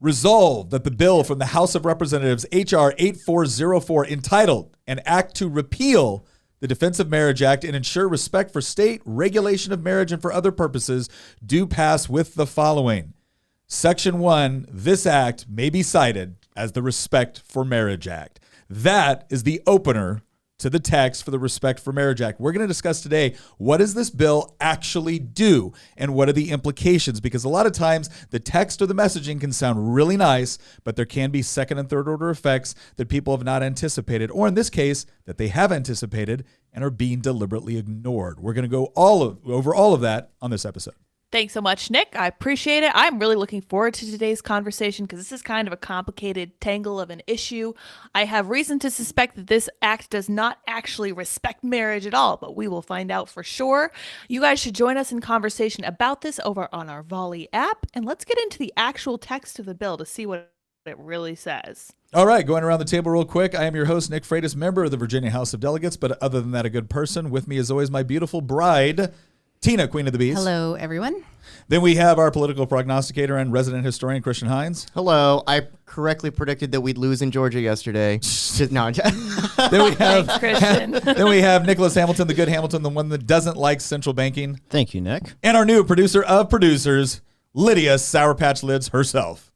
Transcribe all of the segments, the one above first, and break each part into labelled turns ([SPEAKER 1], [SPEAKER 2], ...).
[SPEAKER 1] Resolved that the bill from the House of Representatives, H.R. 8404, entitled An Act to Repeal the Defense of Marriage Act and ensure respect for state regulation of marriage and for other purposes, do pass with the following. Section 1, this act may be cited as the Respect for Marriage Act. That is the opener to the text for the Respect for Marriage Act. We're going to discuss today, what does this bill actually do and what are the implications? Because a lot of times the text or the messaging can sound really nice, but there can be second and third order effects that people have not anticipated, or in this case, that they have anticipated and are being deliberately ignored. We're going to go over all of that on this episode.
[SPEAKER 2] Thanks so much, Nick. I appreciate it. I'm really looking forward to today's conversation because this is kind of a complicated tangle of an issue. I have reason to suspect that this act does not actually respect marriage at all, but we will find out for sure. You guys should join us in conversation about this over on our Volley app, and let's get into the actual text of the bill to see what it really says.
[SPEAKER 1] All right, going around the table real quick. I am your host, Nick Freitas, member of the Virginia House of Delegates, but other than that, a good person. With me, as always, my beautiful bride, Tina, Queen of the Bees.
[SPEAKER 3] Hello, everyone.
[SPEAKER 1] Then we have our political prognosticator and resident historian, Christian Hines.
[SPEAKER 4] Hello. I correctly predicted that we'd lose in Georgia yesterday. No.
[SPEAKER 1] Then we have
[SPEAKER 2] Thanks, Christian.
[SPEAKER 1] Then we have Nicholas Hamilton, the good Hamilton, the one that doesn't like central banking.
[SPEAKER 5] Thank you, Nick.
[SPEAKER 1] And our new producer of producers, Lydia Sour Patch Lids herself.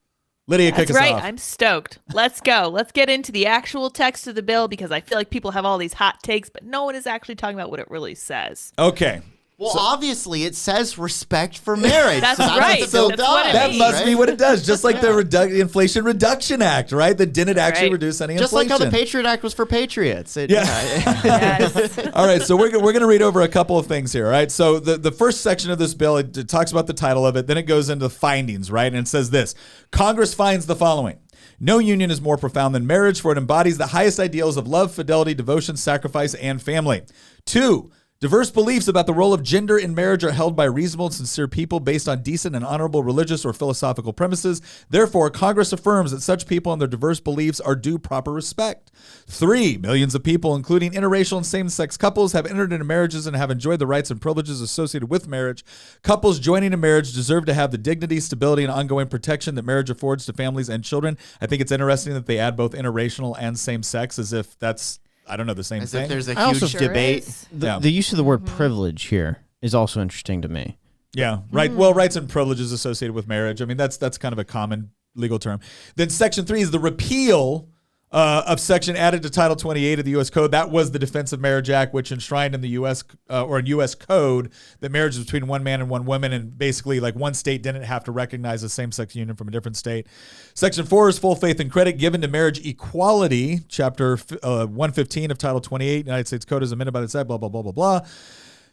[SPEAKER 1] Lydia, kick us
[SPEAKER 2] That's right.
[SPEAKER 1] off.
[SPEAKER 2] I'm stoked. Let's go. Let's get into the actual text of the bill because I feel like people have all these hot takes, but no one is actually talking about what it really says.
[SPEAKER 1] Okay.
[SPEAKER 4] Well, obviously, it says respect for marriage.
[SPEAKER 2] That's
[SPEAKER 4] so
[SPEAKER 2] right.
[SPEAKER 4] What the bill
[SPEAKER 2] That's what
[SPEAKER 4] does,
[SPEAKER 2] it
[SPEAKER 1] That
[SPEAKER 2] means,
[SPEAKER 1] must be
[SPEAKER 4] right?
[SPEAKER 1] what it does, just like the Inflation Reduction Act, right? That didn't actually
[SPEAKER 2] Right.
[SPEAKER 1] reduce any
[SPEAKER 4] Just
[SPEAKER 1] inflation.
[SPEAKER 4] like how the Patriot Act was for patriots.
[SPEAKER 2] Yes.
[SPEAKER 1] All right, so we're going to read over a couple of things here, all right? So the first section of this bill, it talks about the title of it, then it goes into the findings, right? And it says this: Congress finds the following. No union is more profound than marriage, for it embodies the highest ideals of love, fidelity, devotion, sacrifice, and family. 2, diverse beliefs about the role of gender in marriage are held by reasonable and sincere people based on decent and honorable religious or philosophical premises. Therefore, Congress affirms that such people and their diverse beliefs are due proper respect. 3, millions of people, including interracial and same-sex couples, have entered into marriages and have enjoyed the rights and privileges associated with marriage. Couples joining a marriage deserve to have the dignity, stability, and ongoing protection that marriage affords to families and children. I think it's interesting that they add both interracial and same-sex as if that's, I don't know, the same
[SPEAKER 4] As
[SPEAKER 1] thing.
[SPEAKER 4] if there's a
[SPEAKER 5] I also
[SPEAKER 4] huge
[SPEAKER 5] Sure
[SPEAKER 4] debate.
[SPEAKER 2] is.
[SPEAKER 5] The use of the word privilege here is also interesting to me.
[SPEAKER 1] Yeah, right. Well, rights and privileges associated with marriage. I mean, that's kind of a common legal term. Then Section 3 is the repeal of section added to Title 28 of the U.S. Code. That was the Defense of Marriage Act, which enshrined in the U.S. Or in U.S. Code that marriage is between one man and one woman, and basically like one state didn't have to recognize a same-sex union from a different state. Section 4 is full faith and credit given to marriage equality. Chapter 115 of Title 28, United States Code is amended by the side, blah, blah, blah, blah, blah.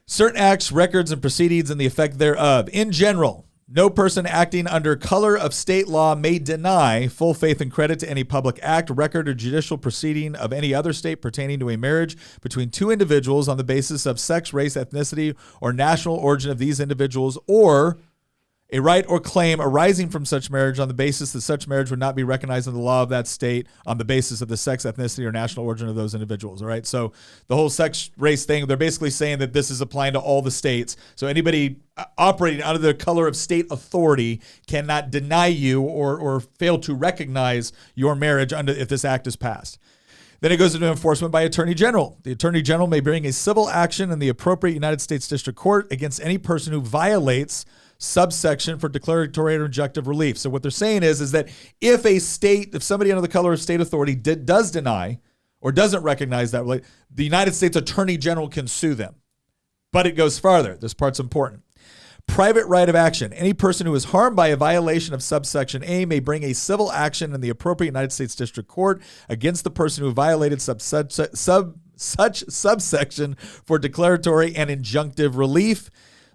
[SPEAKER 1] Certain acts, records, and proceedings and the effect thereof. In general, no person acting under color of state law may deny full faith and credit to any public act, record, or judicial proceeding of any other state pertaining to a marriage between two individuals on the basis of sex, race, ethnicity, or national origin of these individuals, or a right or claim arising from such marriage on the basis that such marriage would not be recognized in the law of that state on the basis of the sex, ethnicity, or national origin of those individuals. All right. So the whole sex, race thing, they're basically saying that this is applying to all the states. So anybody operating under the color of state authority cannot deny you or fail to recognize your marriage if this act is passed. Then it goes into enforcement by Attorney General. The Attorney General may bring a civil action in the appropriate United States District Court against any person who violates subsection for declaratory or injunctive relief. So what they're saying is that if somebody under the color of state authority does deny or doesn't recognize that, the United States Attorney General can sue them. But it goes farther. This part's important. Private right of action. Any person who is harmed by a violation of subsection A may bring a civil action in the appropriate United States District Court against the person who violated such subsection for declaratory and injunctive relief.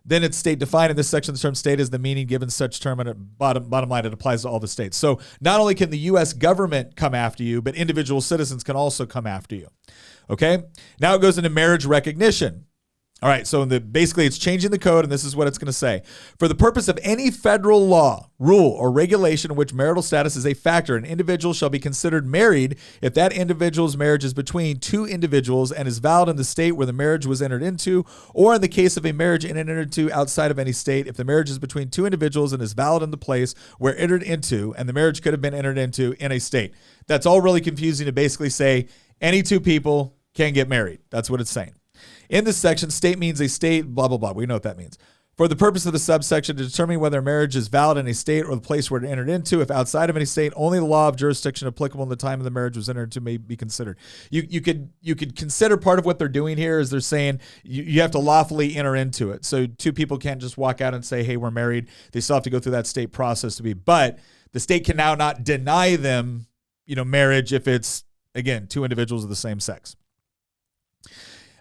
[SPEAKER 1] Then it's state defined in this section. The term state is the meaning given such term, and bottom line, it applies to all the states. So not only can the U.S. government come after you, but individual citizens can also come after you. Okay? Now it goes into marriage recognition. All right, so basically it's changing the code, and this is what it's going to say. For the purpose of any federal law, rule, or regulation in which marital status is a factor, an individual shall be considered married if that individual's marriage is between two individuals and is valid in the state where the marriage was entered into, or in the case of a marriage entered into outside of any state, if the marriage is between two individuals and is valid in the place where entered into, and the marriage could have been entered into in a state. That's all really confusing to basically say any two people can get married. That's what it's saying. In this section, state means a state, blah, blah, blah. We know what that means. For the purpose of the subsection, to determine whether a marriage is valid in a state or the place where it entered into, if outside of any state, only the law of jurisdiction applicable in the time of the marriage was entered into may be considered. You could consider part of what they're doing here is they're saying you have to lawfully enter into it. So two people can't just walk out and say, hey, we're married. They still have to go through that state process to be. But the state can now not deny them, marriage if it's, again, two individuals of the same sex.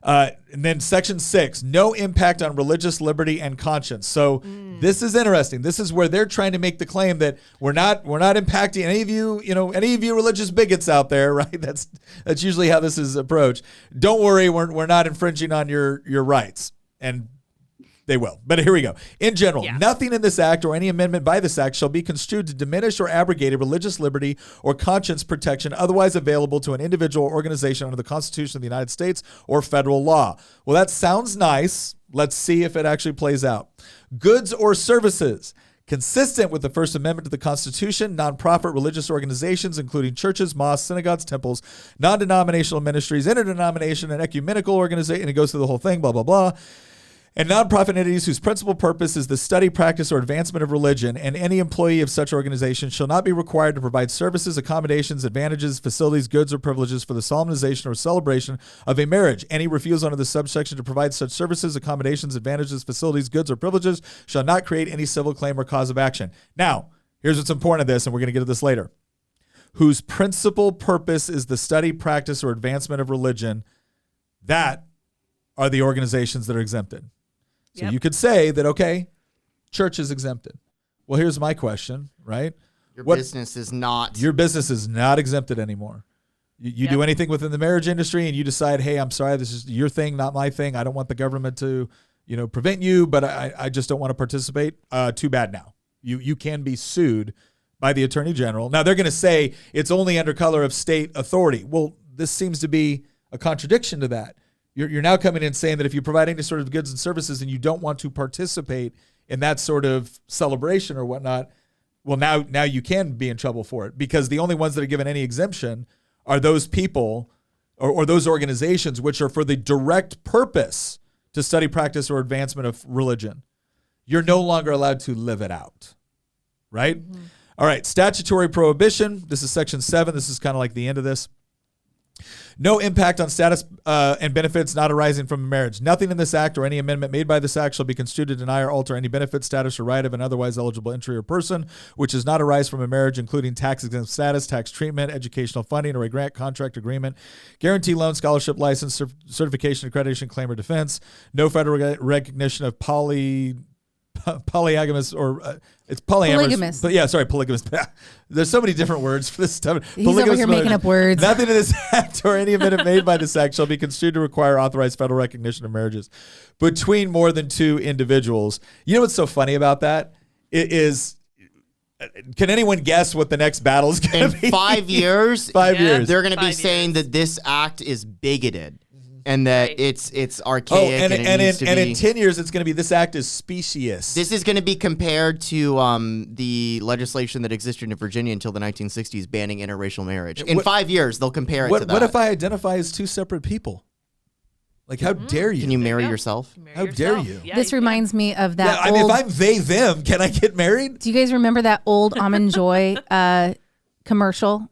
[SPEAKER 1] And then section 6, no impact on religious liberty and conscience. So this is interesting. This is where they're trying to make the claim that we're not impacting any of you religious bigots out there, right? That's usually how this is approached. Don't worry, we're not infringing on your rights. And they will. But here we go. In general, nothing in this act or any amendment by this act shall be construed to diminish or abrogate a religious liberty or conscience protection otherwise available to an individual or organization under the Constitution of the United States or federal law. Well, that sounds nice. Let's see if it actually plays out. Goods or services consistent with the First Amendment to the Constitution, nonprofit religious organizations, including churches, mosques, synagogues, temples, non-denominational ministries, interdenomination, and ecumenical organization, and it goes through the whole thing, blah, blah, blah. And nonprofit entities whose principal purpose is the study, practice, or advancement of religion, and any employee of such organization shall not be required to provide services, accommodations, advantages, facilities, goods, or privileges for the solemnization or celebration of a marriage. Any refusal under this subsection to provide such services, accommodations, advantages, facilities, goods, or privileges shall not create any civil claim or cause of action. Now, here's what's important to this, and we're going to get to this later. Whose principal purpose is the study, practice, or advancement of religion, that are the organizations that are exempted. So you could say that, okay, church is exempted. Well, here's my question, right?
[SPEAKER 4] Your business is not
[SPEAKER 1] exempted anymore. You do anything within the marriage industry and you decide, hey, I'm sorry, this is your thing, not my thing. I don't want the government to, prevent you, but I just don't want to participate. Too bad now. You can be sued by the Attorney General. Now, they're going to say it's only under color of state authority. Well, this seems to be a contradiction to that. You're now coming in saying that if you provide any sort of goods and services and you don't want to participate in that sort of celebration or whatnot, well, now you can be in trouble for it because the only ones that are given any exemption are those people or those organizations which are for the direct purpose to study, practice, or advancement of religion. You're no longer allowed to live it out, right? Mm-hmm. All right, statutory prohibition. This is section 7. This is kind of like the end of this. No impact on status and benefits not arising from a marriage. Nothing in this act or any amendment made by this act shall be construed to deny or alter any benefit, status, or right of an otherwise eligible entry or person, which does not arise from a marriage, including tax-exempt status, tax treatment, educational funding, or a grant, contract, agreement, guarantee loan, scholarship, license, certification, accreditation, claim, or defense. No federal recognition of polygamous or it's polyamorous.
[SPEAKER 3] Polygamous.
[SPEAKER 1] But polygamous. There's so many different words for this stuff.
[SPEAKER 3] He's over here making up words.
[SPEAKER 1] Nothing in this act or any amendment made by this act shall be construed to require authorized federal recognition of marriages between more than two individuals. You know what's so funny about that? It is. Can anyone guess what the next battle is going to be?
[SPEAKER 4] In 5 years,
[SPEAKER 1] 5 years.
[SPEAKER 4] They're going to be saying that this act is bigoted. And that it's archaic.
[SPEAKER 1] And
[SPEAKER 4] and
[SPEAKER 1] in 10 years, it's going to be this act is specious.
[SPEAKER 4] This is going to be compared to the legislation that existed in Virginia until the 1960s banning interracial marriage. In 5 years, they'll compare it to that.
[SPEAKER 1] What if I identify as two separate people? Like, how dare you?
[SPEAKER 4] Can you marry yourself?
[SPEAKER 1] How dare you?
[SPEAKER 3] Yeah, this reminds me of that
[SPEAKER 1] I mean, if I'm they, them, can I get married?
[SPEAKER 3] Do you guys remember that old Almond Joy commercial?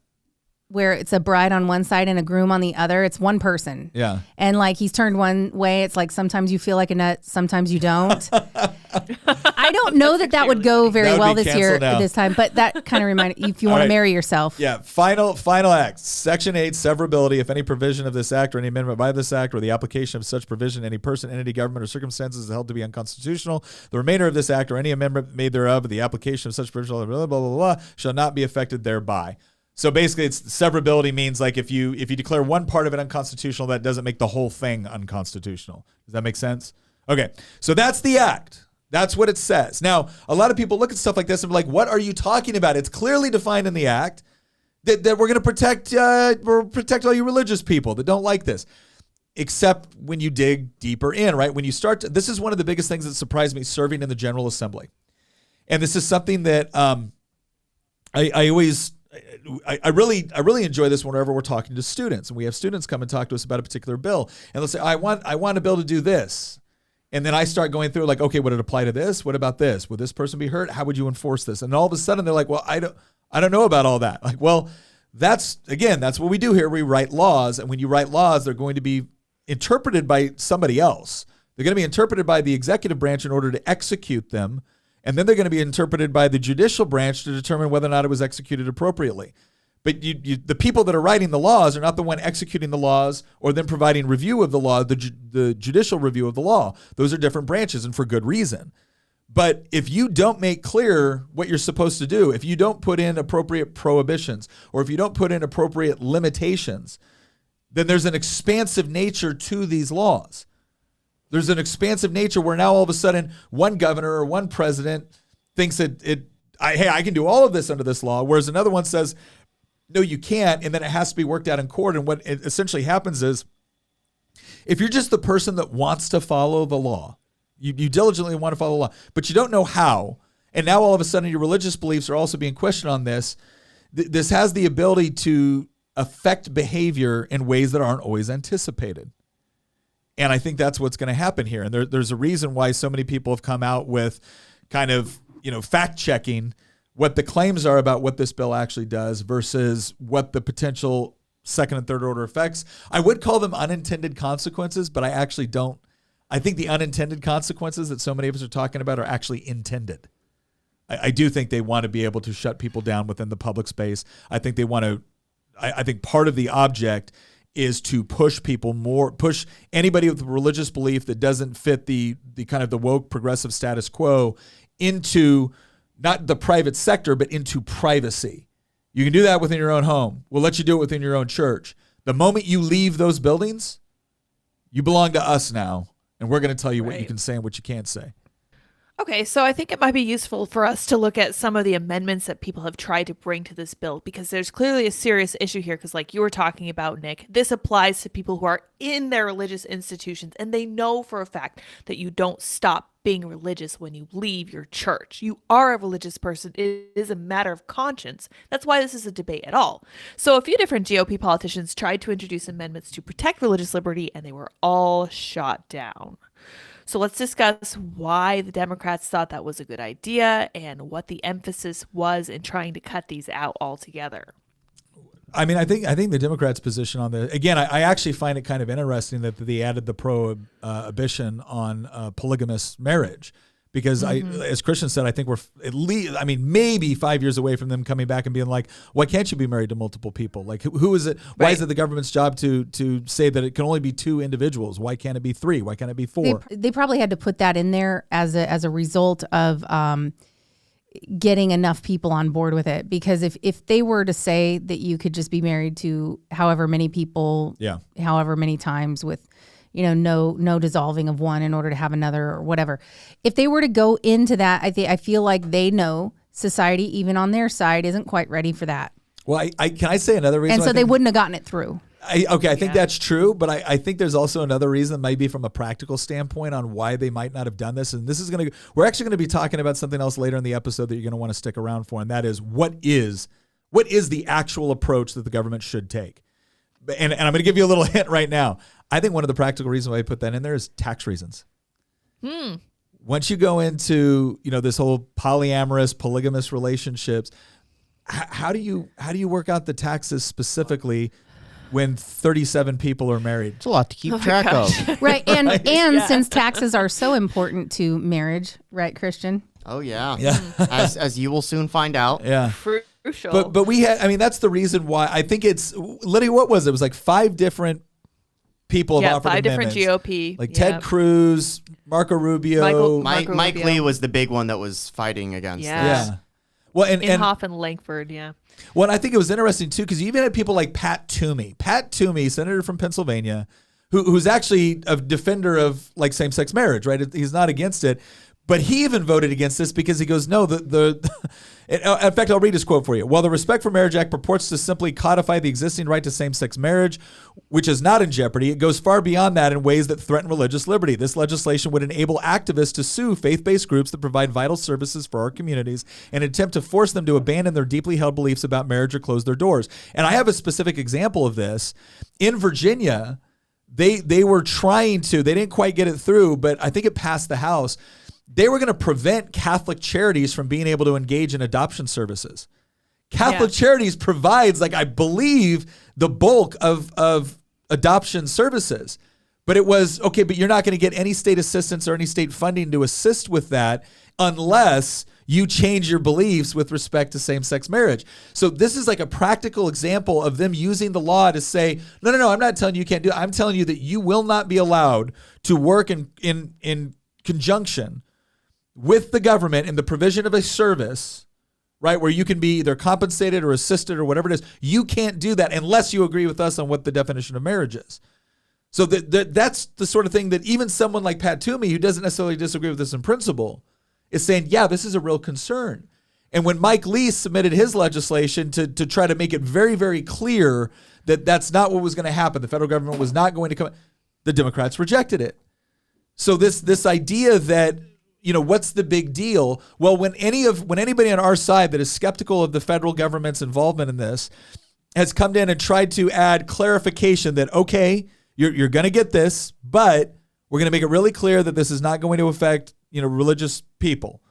[SPEAKER 3] Where it's a bride on one side and a groom on the other. It's one person.
[SPEAKER 1] Yeah.
[SPEAKER 3] And like he's turned one way. It's like sometimes you feel like a nut, sometimes you don't. I don't know that would go very well this year, this time, but that kind of reminded if you want to marry yourself.
[SPEAKER 1] Yeah. Final act. Section 8, severability. If any provision of this act or any amendment by this act or the application of such provision, any person, entity, government, or circumstances is held to be unconstitutional, the remainder of this act or any amendment made thereof, or the application of such provision, blah, blah, blah, blah, blah, shall not be affected thereby. So basically, it's severability means like if you declare one part of it unconstitutional, that doesn't make the whole thing unconstitutional. Does that make sense? Okay, so that's the act. That's what it says. Now, a lot of people look at stuff like this and be like, what are you talking about? It's clearly defined in the act that we're going to protect all you religious people that don't like this. Except when you dig deeper in, right? When you start to, this is one of the biggest things that surprised me serving in the General Assembly. And this is something that I really enjoy this whenever we're talking to students. And we have students come and talk to us about a particular bill. And let's say, I want a bill to do this. And then I start going through like, okay, would it apply to this? What about this? Would this person be hurt? How would you enforce this? And all of a sudden they're like, well, I don't know about all that. Like, well, that's what we do here. We write laws. And when you write laws, they're going to be interpreted by somebody else. They're going to be interpreted by the executive branch in order to execute them. And then they're going to be interpreted by the judicial branch to determine whether or not it was executed appropriately. But the people that are writing the laws are not the one executing the laws or then providing review of the law, the judicial review of the law. Those are different branches and for good reason. But if you don't make clear what you're supposed to do, if you don't put in appropriate prohibitions or if you don't put in appropriate limitations, then there's an expansive nature to these laws. There's an expansive nature where now all of a sudden one governor or one president thinks that I can do all of this under this law, whereas another one says, no, you can't, and then it has to be worked out in court. And what it essentially happens is if you're just the person that wants to follow the law, you diligently want to follow the law, but you don't know how, and now all of a sudden your religious beliefs are also being questioned on this, this has the ability to affect behavior in ways that aren't always anticipated. And I think that's what's going to happen here. And there's a reason why so many people have come out with kind of, fact checking what the claims are about what this bill actually does versus what the potential second and third order effects. I would call them unintended consequences, but I actually don't. I think the unintended consequences that so many of us are talking about are actually intended. I do think they want to be able to shut people down within the public space. I think they want to. I think part of the object is to push anybody with religious belief that doesn't fit the kind of the woke progressive status quo into not the private sector, but into privacy. You can do that within your own home. We'll let you do it within your own church. The moment you leave those buildings, you belong to us now, and we're going to tell you what you can say and what you can't say.
[SPEAKER 2] Okay, so I think it might be useful for us to look at some of the amendments that people have tried to bring to this bill, because there's clearly a serious issue here, because like you were talking about, Nick, this applies to people who are in their religious institutions, and they know for a fact that you don't stop being religious when you leave your church. You are a religious person. It is a matter of conscience. That's why this is a debate at all. So a few different GOP politicians tried to introduce amendments to protect religious liberty, and they were all shot down. So let's discuss why the Democrats thought that was a good idea and what the emphasis was in trying to cut these out altogether.
[SPEAKER 1] I mean, I think the Democrats' position on this, again, I actually find it kind of interesting that they added the prohibition on polygamous marriage, because as Christian said, I think we're at least, maybe 5 years away from them coming back and being like, why can't you be married to multiple people? Like, who is it? Why is it the government's job to say that it can only be two individuals? Why can't it be three? Why can't it be four?
[SPEAKER 3] They probably had to put that in there as a result of getting enough people on board with it, because if they were to say that you could just be married to however many people, however many times with no dissolving of one in order to have another or whatever, if they were to go into that, I feel like they know society, even on their side, isn't quite ready for that.
[SPEAKER 1] Well, can I say another reason?
[SPEAKER 3] And so they wouldn't have gotten it through.
[SPEAKER 1] I think that's true, but I think there's also another reason, maybe from a practical standpoint, on why they might not have done this. And this is we're actually going to be talking about something else later in the episode that you're going to want to stick around for, and that is what is the actual approach that the government should take. And I'm going to give you a little hint right now. I think one of the practical reasons why I put that in there is tax reasons. Once you go into this whole polyamorous, polygamous relationships, how do you work out the taxes specifically when 37 people are married?
[SPEAKER 5] It's a lot to keep track of.
[SPEAKER 3] Right. And since taxes are so important to marriage, right, Christian?
[SPEAKER 4] Oh, yeah. As you will soon find out.
[SPEAKER 1] Yeah.
[SPEAKER 2] Crucial.
[SPEAKER 1] But we had, that's the reason why I think it's, Lydia, what was it? It was like 5 different people have offered
[SPEAKER 2] 5 different
[SPEAKER 1] amendments.
[SPEAKER 2] GOP.
[SPEAKER 1] Like Ted Cruz, Marco Rubio.
[SPEAKER 4] Mike Lee was the big one that was fighting against this.
[SPEAKER 1] Yeah. Well, and
[SPEAKER 2] Inhofe and Langford, yeah.
[SPEAKER 1] Well, and I think it was interesting too, because you even had people like Pat Toomey. Pat Toomey, senator from Pennsylvania, who's actually a defender of like same-sex marriage, right? He's not against it, but he even voted against this because he goes, no, in fact, I'll read his quote for you. While the Respect for Marriage Act purports to simply codify the existing right to same-sex marriage, which is not in jeopardy, it goes far beyond that in ways that threaten religious liberty. This legislation would enable activists to sue faith-based groups that provide vital services for our communities and attempt to force them to abandon their deeply held beliefs about marriage or close their doors. And I have a specific example of this. In Virginia, they were trying to, they didn't quite get it through, but I think it passed the House. They were going to prevent Catholic charities from being able to engage in adoption services. Catholic Charities provides, like, I believe, the bulk of adoption services. But it was, okay, but you're not going to get any state assistance or any state funding to assist with that unless you change your beliefs with respect to same-sex marriage. So this is like a practical example of them using the law to say, no, I'm not telling you can't do it. I'm telling you that you will not be allowed to work in conjunction with the government in the provision of a service, right, where you can be either compensated or assisted or whatever it is. You can't do that unless you agree with us on what the definition of marriage is. So that's the sort of thing that even someone like Pat Toomey, who doesn't necessarily disagree with this in principle, is saying, yeah, this is a real concern. And when Mike Lee submitted his legislation to try to make it very, very clear that that's not what was going to happen, the federal government was not going to come, the Democrats rejected it. So this idea that, what's the big deal? Well, when anybody on our side that is skeptical of the federal government's involvement in this has come in and tried to add clarification that, okay, you're going to get this, but we're going to make it really clear that this is not going to affect, religious people.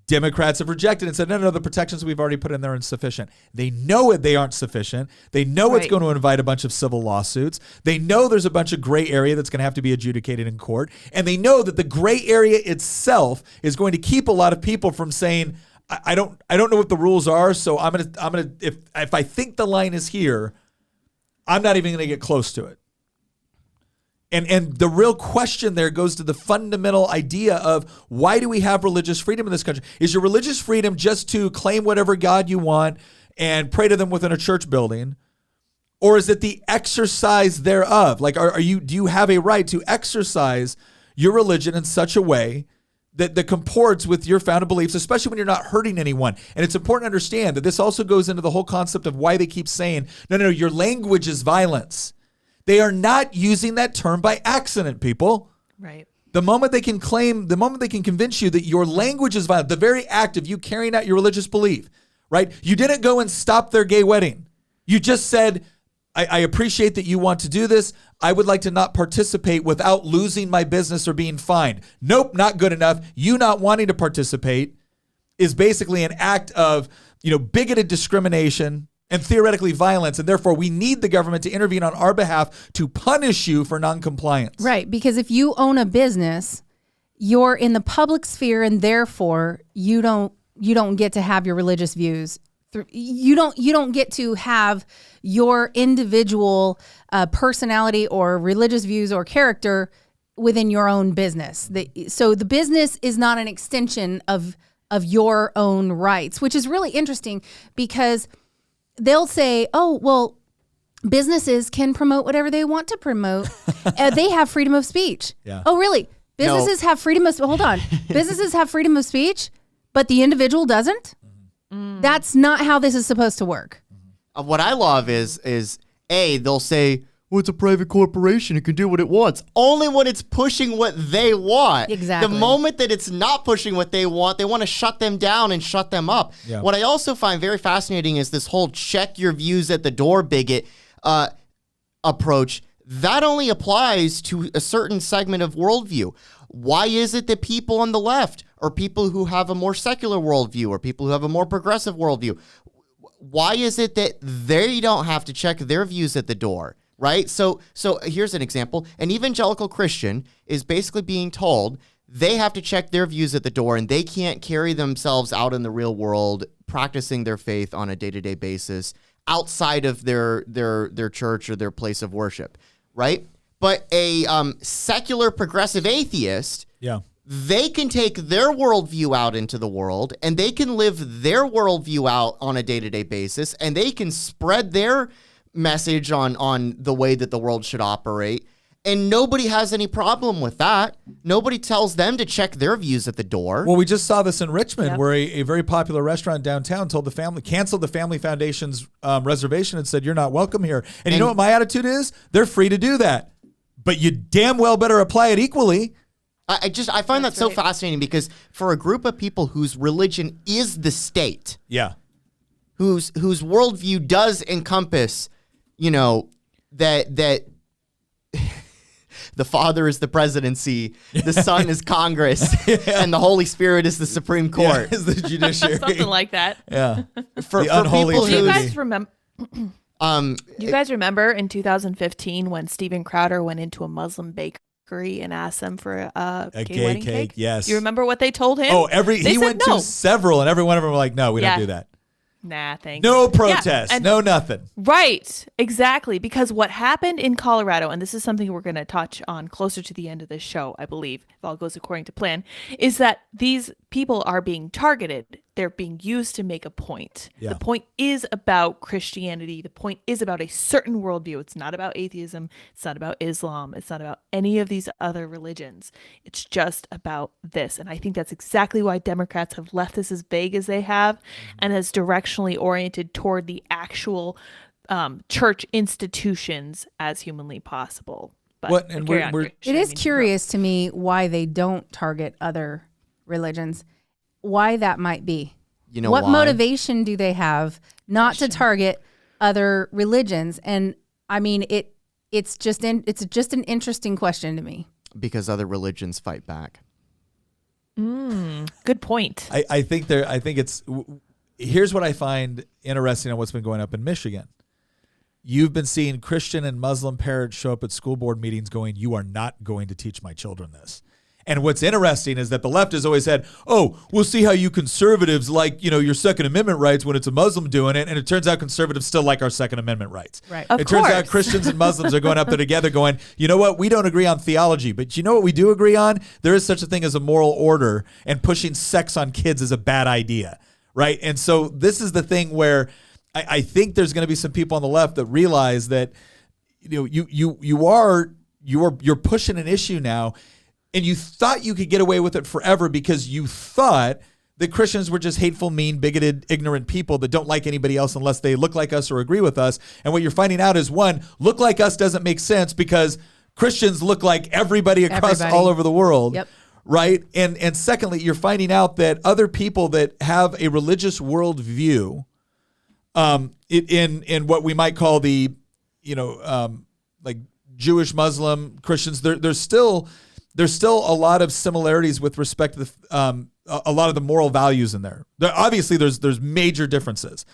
[SPEAKER 1] Democrats have rejected and said, no, the protections we've already put in there are insufficient. They know they aren't sufficient. They know it's going to invite a bunch of civil lawsuits. They know there's a bunch of gray area that's going to have to be adjudicated in court. And they know that the gray area itself is going to keep a lot of people from saying, I don't know what the rules are, so I'm gonna if I think the line is here, I'm not even gonna get close to it. And the real question there goes to the fundamental idea of, why do we have religious freedom in this country? Is your religious freedom just to claim whatever God you want and pray to them within a church building? Or is it the exercise thereof? Like, do you have a right to exercise your religion in such a way that comports with your founded beliefs, especially when you're not hurting anyone? And it's important to understand that this also goes into the whole concept of why they keep saying, no, your language is violence. They are not using that term by accident, people.
[SPEAKER 2] Right.
[SPEAKER 1] The moment they can convince you that your language is violent, the very act of you carrying out your religious belief, right? You didn't go and stop their gay wedding. You just said, I appreciate that you want to do this. I would like to not participate without losing my business or being fined. Nope, not good enough. You not wanting to participate is basically an act of, bigoted discrimination and theoretically violence, and therefore we need the government to intervene on our behalf to punish you for noncompliance.
[SPEAKER 3] Right, because if you own a business, you're in the public sphere, and therefore you don't get to have your religious views. You don't get to have your individual personality or religious views or character within your own business. So the business is not an extension of your own rights, which is really interesting because they'll say, oh, well, businesses can promote whatever they want to promote. They have freedom of speech.
[SPEAKER 1] Yeah.
[SPEAKER 3] Oh, really? Businesses have freedom of hold on. Businesses have freedom of speech, but the individual doesn't? Mm. That's not how this is supposed to work.
[SPEAKER 4] What I love is they'll say, well, it's a private corporation. It can do what it wants. Only when it's pushing what they want.
[SPEAKER 3] Exactly.
[SPEAKER 4] The moment that it's not pushing what they want to shut them down and shut them up. Yeah. What I also find very fascinating is this whole check your views at the door bigot approach. That only applies to a certain segment of worldview. Why is it that people on the left, or people who have a more secular worldview, or people who have a more progressive worldview, why is it that they don't have to check their views at the door? Right? So here's an example. An evangelical Christian is basically being told they have to check their views at the door, and they can't carry themselves out in the real world practicing their faith on a day-to-day basis outside of their church or their place of worship, right? But a secular progressive atheist they can take their worldview out into the world, and they can live their worldview out on a day-to-day basis, and they can spread their message on the way that the world should operate. And nobody has any problem with that. Nobody tells them to check their views at the door.
[SPEAKER 1] Well, we just saw this in Richmond, where a very popular restaurant downtown canceled the Family Foundation's reservation and said, "You're not welcome here." And you know what my attitude is? They're free to do that, but you damn well better apply it equally.
[SPEAKER 4] I find that so fascinating, because for a group of people whose religion is the state, whose worldview does encompass, that the Father is the presidency, the Son is Congress, and the Holy Spirit is the Supreme Court.
[SPEAKER 1] Is the judiciary.
[SPEAKER 2] Something like that.
[SPEAKER 1] Yeah.
[SPEAKER 4] For
[SPEAKER 1] unholy
[SPEAKER 4] people
[SPEAKER 2] Do you
[SPEAKER 1] Trinity.
[SPEAKER 2] guys remember? Do you guys remember in 2015 when Steven Crowder went into a Muslim bakery and asked them for a
[SPEAKER 1] gay
[SPEAKER 2] wedding
[SPEAKER 1] cake? Yes.
[SPEAKER 2] You remember what they told him?
[SPEAKER 1] Oh,
[SPEAKER 2] They
[SPEAKER 1] he
[SPEAKER 2] said
[SPEAKER 1] went
[SPEAKER 2] no.
[SPEAKER 1] to several, and every one of them were like, "No, we don't do that."
[SPEAKER 2] Nah, thanks.
[SPEAKER 1] No protest,
[SPEAKER 2] and-
[SPEAKER 1] no nothing.
[SPEAKER 2] Right, exactly. Because what happened in Colorado, and this is something we're going to touch on closer to the end of this show, I believe, if all goes according to plan, is that these people are being targeted. They're being used to make a point.
[SPEAKER 1] Yeah.
[SPEAKER 2] The point is about Christianity. The point is about a certain worldview. It's not about atheism. It's not about Islam. It's not about any of these other religions. It's just about this. And I think that's exactly why Democrats have left this as vague as they have, and as directionally oriented toward the actual church institutions as humanly possible. But carry on, Christian.
[SPEAKER 3] It is curious to me why they don't target other religions. Why that might be. What motivation do they have not to target other religions? And I mean, it's just an interesting question to me.
[SPEAKER 4] Because other religions fight back.
[SPEAKER 2] Good point.
[SPEAKER 1] I think here's what I find interesting on what's been going up in Michigan. You've been seeing Christian and Muslim parents show up at school board meetings going, "You are not going to teach my children this." And what's interesting is that the left has always said, "Oh, we'll see how you conservatives like, your Second Amendment rights when it's a Muslim doing it." And it turns out conservatives still like our Second Amendment rights.
[SPEAKER 3] Right.
[SPEAKER 2] Of
[SPEAKER 1] It turns out
[SPEAKER 2] course.
[SPEAKER 1] Christians and Muslims are going up there together going, "You know what? We don't agree on theology, but you know what we do agree on? There is such a thing as a moral order, and pushing sex on kids is a bad idea." Right? And so this is the thing where I think there's going to be some people on the left that realize that you're pushing an issue now. And you thought you could get away with it forever because you thought that Christians were just hateful, mean, bigoted, ignorant people that don't like anybody else unless they look like us or agree with us. And what you're finding out is, one, look like us doesn't make sense because Christians look like everybody across all over the world.
[SPEAKER 3] Yep.
[SPEAKER 1] Right? And secondly, you're finding out that other people that have a religious worldview, in what we might call the, like Jewish, Muslim, Christians, there's still a lot of similarities with respect to a lot of the moral values in there. Obviously, there's major differences,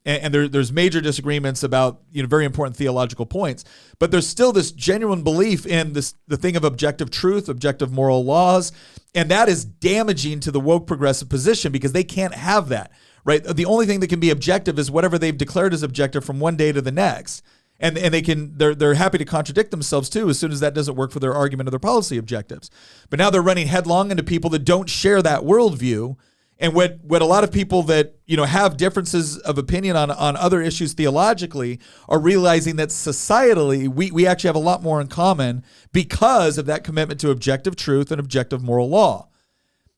[SPEAKER 1] and there's major disagreements about very important theological points. But there's still this genuine belief in the thing of objective truth, objective moral laws, and that is damaging to the woke progressive position because they can't have that. Right? The only thing that can be objective is whatever they've declared as objective from one day to the next. And they're happy to contradict themselves too as soon as that doesn't work for their argument or their policy objectives. But now they're running headlong into people that don't share that worldview. And what a lot of people that have differences of opinion on other issues theologically are realizing that societally we actually have a lot more in common because of that commitment to objective truth and objective moral law.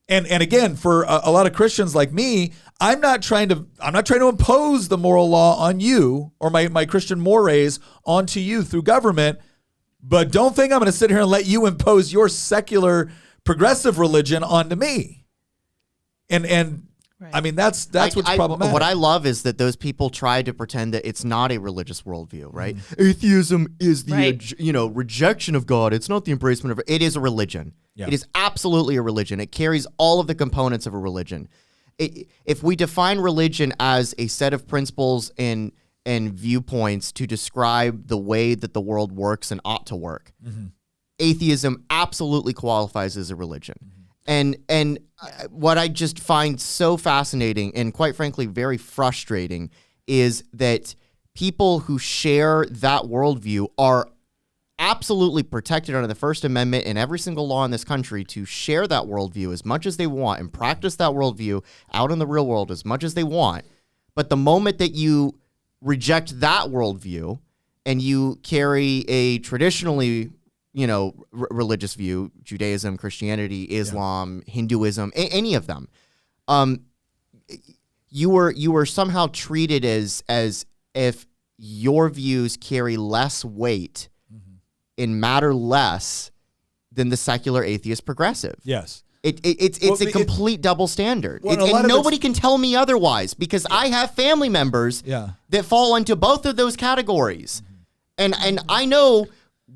[SPEAKER 1] And again, for a lot of Christians like me, I'm not trying to impose the moral law on you or my Christian mores onto you through government. But don't think I'm going to sit here and let you impose your secular progressive religion onto me. And right. I mean that's what's problematic.
[SPEAKER 4] What I love is that those people try to pretend that it's not a religious worldview, right? Mm-hmm. Atheism is the rejection of God. It's not the embracement of it. It is a religion. Yeah. It is absolutely a religion. It carries all of the components of a religion. If we define religion as a set of principles and viewpoints to describe the way that the world works and ought to work, mm-hmm. atheism absolutely qualifies as a religion. Mm-hmm. And what I just find so fascinating and quite frankly very frustrating is that people who share that worldview are absolutely protected under the First Amendment and every single law in this country to share that worldview as much as they want and practice that worldview out in the real world as much as they want. But the moment that you reject that worldview and you carry a traditionally, religious view, Judaism, Christianity, Islam, Hinduism, any of them, you were somehow treated as if your views carry less weight and matter less than the secular atheist progressive.
[SPEAKER 1] Yes.
[SPEAKER 4] It's a complete double standard.
[SPEAKER 1] Well,
[SPEAKER 4] and nobody can tell me otherwise because I have family members that fall into both of those categories. And I know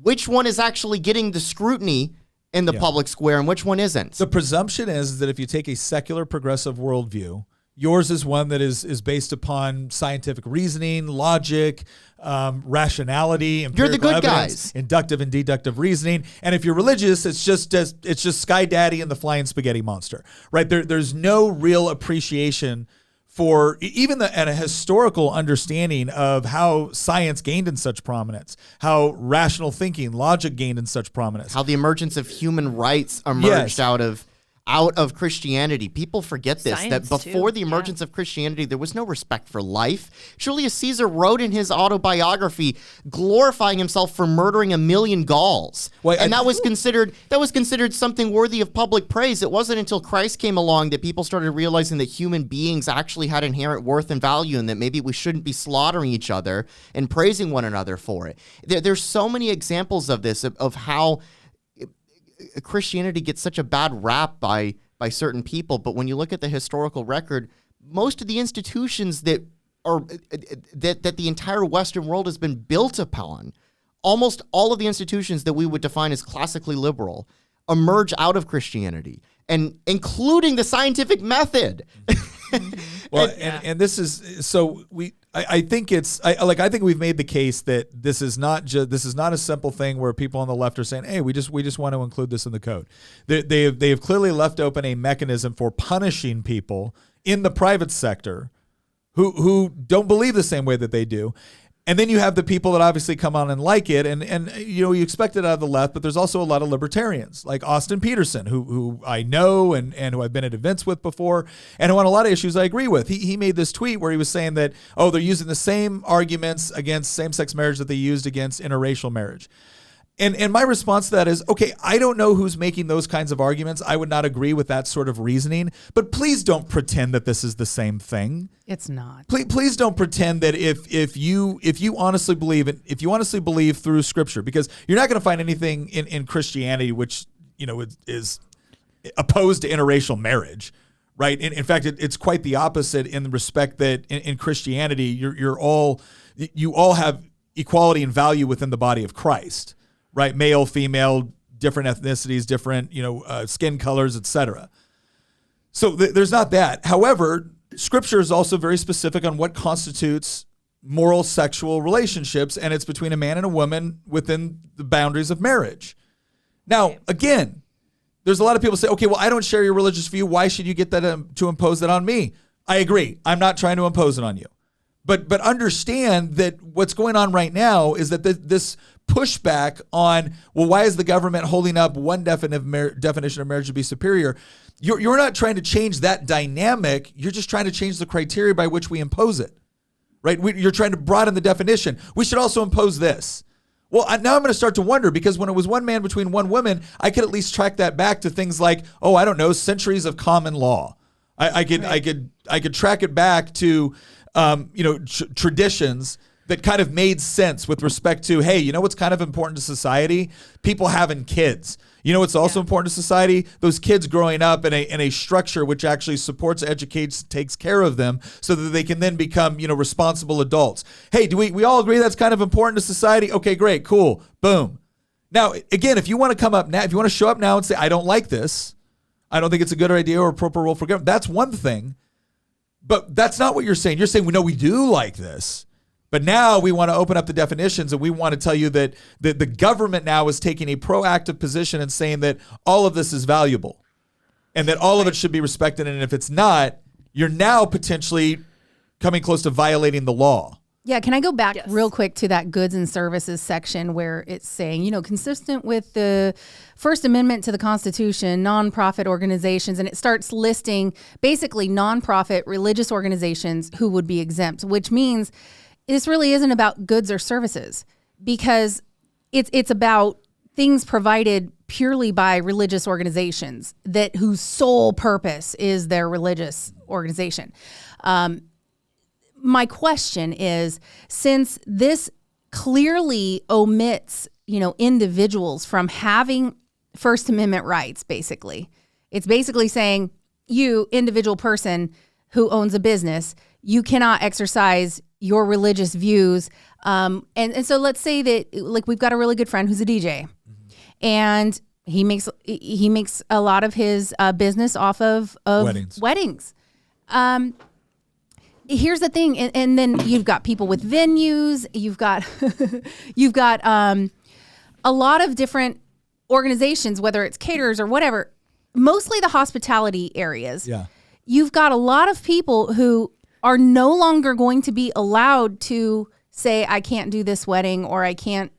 [SPEAKER 4] which one is actually getting the scrutiny in the public square and which one isn't.
[SPEAKER 1] The presumption is that if you take a secular progressive worldview, yours is one that is based upon scientific reasoning, logic, rationality, empirical
[SPEAKER 4] You're the good
[SPEAKER 1] evidence,
[SPEAKER 4] guys.
[SPEAKER 1] inductive and deductive reasoning. And if you're religious, it's just Sky Daddy and the Flying Spaghetti Monster, right? There's no real appreciation for even and a historical understanding of how science gained in such prominence, how rational thinking, logic gained in such prominence,
[SPEAKER 4] how the emergence of human rights emerged out of Christianity. People forget this,
[SPEAKER 2] Science,
[SPEAKER 4] that before
[SPEAKER 2] too.
[SPEAKER 4] the emergence of Christianity, there was no respect for life. Julius Caesar wrote in his autobiography glorifying himself for murdering 1 million Gauls. And that was considered something worthy of public praise. It wasn't until Christ came along that people started realizing that human beings actually had inherent worth and value and that maybe we shouldn't be slaughtering each other and praising one another for it. There's so many examples of this, of how Christianity gets such a bad rap by certain people, but when you look at the historical record, most of the institutions that the entire Western world has been built upon, almost all of the institutions that we would define as classically liberal, emerge out of Christianity, and including the scientific method.
[SPEAKER 1] Well, and this is so I think we've made the case that this is not a simple thing where people on the left are saying, hey, we just want to include this in the code. They have clearly left open a mechanism for punishing people in the private sector who don't believe the same way that they do. And then you have the people that obviously come on and like it, and you expect it out of the left, but there's also a lot of libertarians like Austin Peterson, who I know and who I've been at events with before, and who on a lot of issues I agree with. He made this tweet where he was saying that, they're using the same arguments against same-sex marriage that they used against interracial marriage. And my response to that is, okay, I don't know who's making those kinds of arguments. I would not agree with that sort of reasoning, but please don't pretend that this is the same thing.
[SPEAKER 3] It's not.
[SPEAKER 1] Please don't pretend that if you honestly believe it, if you honestly believe through Scripture, because you're not going to find anything in Christianity which is opposed to interracial marriage, right? In fact, it's quite the opposite in the respect that in Christianity you all have equality and value within the body of Christ. Right, male, female, different ethnicities, different skin colors, etc. So there's not that. However, Scripture is also very specific on what constitutes moral sexual relationships, and it's between a man and a woman within the boundaries of marriage. Now, again, there's a lot of people say, okay, well, I don't share your religious view. Why should you get that to impose that on me? I agree. I'm not trying to impose it on you. But understand that what's going on right now is that this pushback on, well, why is the government holding up one definition of marriage to be superior? You're not trying to change that dynamic. You're just trying to change the criteria by which we impose it, right? You're trying to broaden the definition. We should also impose this. Well, now I'm going to start to wonder, because when it was one man between one woman, I could at least track that back to things like, centuries of common law. I could track it back to traditions that kind of made sense with respect to, hey, what's kind of important to society? People having kids. What's also important to society? Those kids growing up in a structure which actually supports, educates, takes care of them so that they can then become, responsible adults. Hey, do we all agree that's kind of important to society? Okay, great, cool, boom. Now, again, if you want to come up now, if you want to show up now and say, I don't like this, I don't think it's a good idea or appropriate role for government, that's one thing. But that's not what you're saying. You're saying, we do like this. But now we want to open up the definitions, and we want to tell you that the government now is taking a proactive position and saying that all of this is valuable and that all of it should be respected. And if it's not, you're now potentially coming close to violating the law.
[SPEAKER 3] Yeah, can I go back
[SPEAKER 2] Yes.
[SPEAKER 3] real quick to that goods and services section where it's saying, consistent with the First Amendment to the Constitution, nonprofit organizations, and it starts listing basically nonprofit religious organizations who would be exempt, which means this really isn't about goods or services because it's about things provided purely by religious organizations whose sole purpose is their religious organization. My question is, since this clearly omits, individuals from having First Amendment rights, basically, it's basically saying you, individual person who owns a business, you cannot exercise your religious views. And so let's say that, like, we've got a really good friend who's a DJ, and he makes a lot of his business off of weddings. Here's the thing, and then you've got people with venues. You've got a lot of different organizations, whether it's caterers or whatever. Mostly the hospitality areas.
[SPEAKER 1] Yeah.
[SPEAKER 3] You've got a lot of people who are no longer going to be allowed to say, I can't do this wedding, or I can't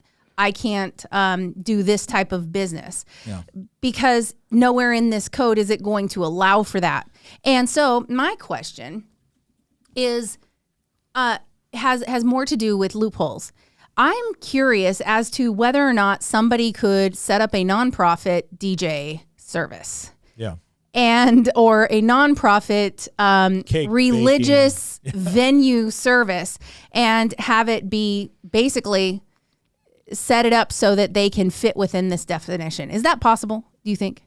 [SPEAKER 3] do this type of business, because nowhere in this code is it going to allow for that. And so my question is, has more to do with loopholes. I'm curious as to whether or not somebody could set up a nonprofit DJ service.
[SPEAKER 1] Yeah.
[SPEAKER 3] Or a nonprofit religious venue service, and have it be basically set it up so that they can fit within this definition. Is that possible, do you think?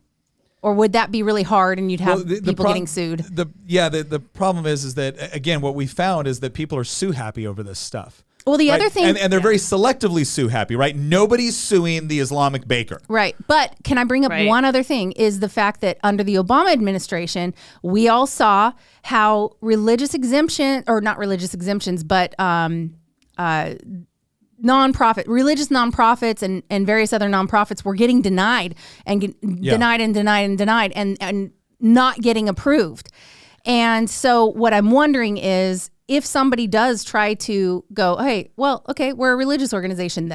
[SPEAKER 3] Or would that be really hard and you'd have people getting sued?
[SPEAKER 1] The problem is that, again, what we found is that people are sue happy over this stuff.
[SPEAKER 3] Well, the other thing...
[SPEAKER 1] And they're very selectively sue happy, right? Nobody's suing the Islamic baker.
[SPEAKER 3] Right. But can I bring up one other thing, is the fact that under the Obama administration, we all saw how religious exemption, or not religious exemptions, but religious nonprofits and various other nonprofits were getting denied and denied and not getting approved. And so what I'm wondering is, if somebody does try to go, hey, well, okay, we're a religious organization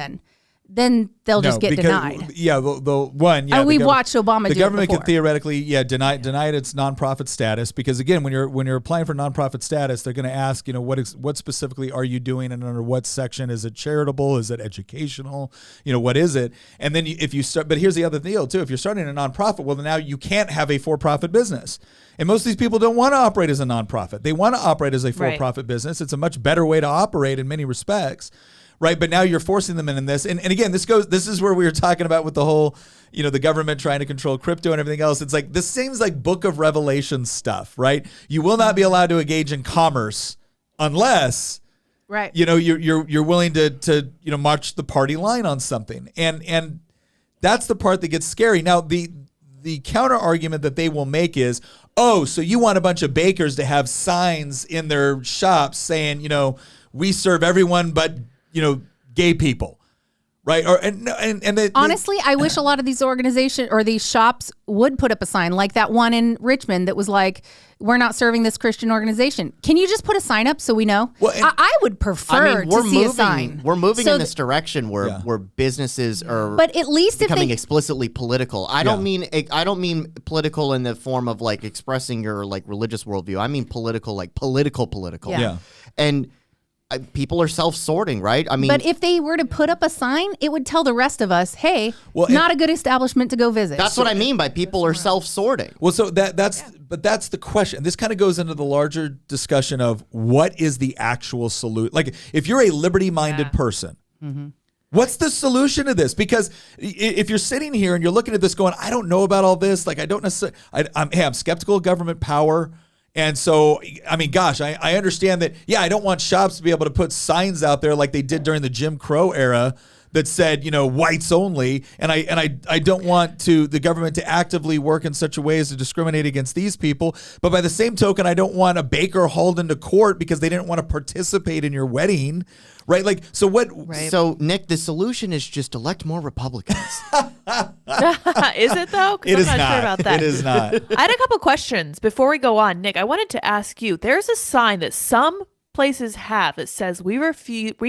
[SPEAKER 3] then they'll just get denied.
[SPEAKER 1] Yeah,
[SPEAKER 3] we've watched Obama do it before.
[SPEAKER 1] The government can theoretically, deny its nonprofit status, because again, when you're applying for nonprofit status, they're going to ask, what specifically are you doing, and under what section? Is it charitable? Is it educational? What is it? And then if you start, but here's the other deal too: if you're starting a nonprofit, well, then now you can't have a for-profit business. And most of these people don't want to operate as a nonprofit; they want to operate as a for-profit business. It's a much better way to operate in many respects. Right, but now you're forcing them in this, and again, this is where we were talking about with the whole, the government trying to control crypto and everything else. It's like, this seems like Book of Revelation stuff, right? You will not be allowed to engage in commerce unless,
[SPEAKER 3] right,
[SPEAKER 1] you're willing to march the party line on something, and that's the part that gets scary. Now, the counter argument that they will make is, oh, so you want a bunch of bakers to have signs in their shops saying, we serve everyone but gay people, right?
[SPEAKER 3] Honestly, I wish a lot of these organizations or these shops would put up a sign like that one in Richmond that was like, we're not serving this Christian organization. Can you just put a sign up so we know? Well, I would prefer to see a sign.
[SPEAKER 4] We're moving in this direction where businesses are,
[SPEAKER 3] but at least
[SPEAKER 4] becoming explicitly political. I don't mean political in the form of like expressing your like religious worldview. I mean political, like political.
[SPEAKER 3] Yeah.
[SPEAKER 4] And people are self-sorting, right? I mean,
[SPEAKER 3] but if they were to put up a sign, it would tell the rest of us, hey, not a good establishment to go visit.
[SPEAKER 4] That's what I mean by people are self-sorting.
[SPEAKER 1] Well, so that's the question. This kind of goes into the larger discussion of what is the actual solution. Like, if you're a liberty-minded person, what's the solution to this? Because if you're sitting here and you're looking at this going, I don't know about all this. Like, I don't necessarily, I'm skeptical of government power. And so, I mean, gosh, I understand that, I don't want shops to be able to put signs out there like they did during the Jim Crow era that said, whites only. And I don't want the government to actively work in such a way as to discriminate against these people. But by the same token, I don't want a baker hauled into court because they didn't want to participate in your wedding. Right? Like, so what?
[SPEAKER 3] Right.
[SPEAKER 4] So, Nick, the solution is just elect more Republicans.
[SPEAKER 2] Is it, though?
[SPEAKER 1] It is
[SPEAKER 2] I'm not
[SPEAKER 1] not.
[SPEAKER 2] sure about that.
[SPEAKER 1] It is not.
[SPEAKER 2] I had a couple questions before we go on. Nick, I wanted to ask you, there's a sign that some places have that says we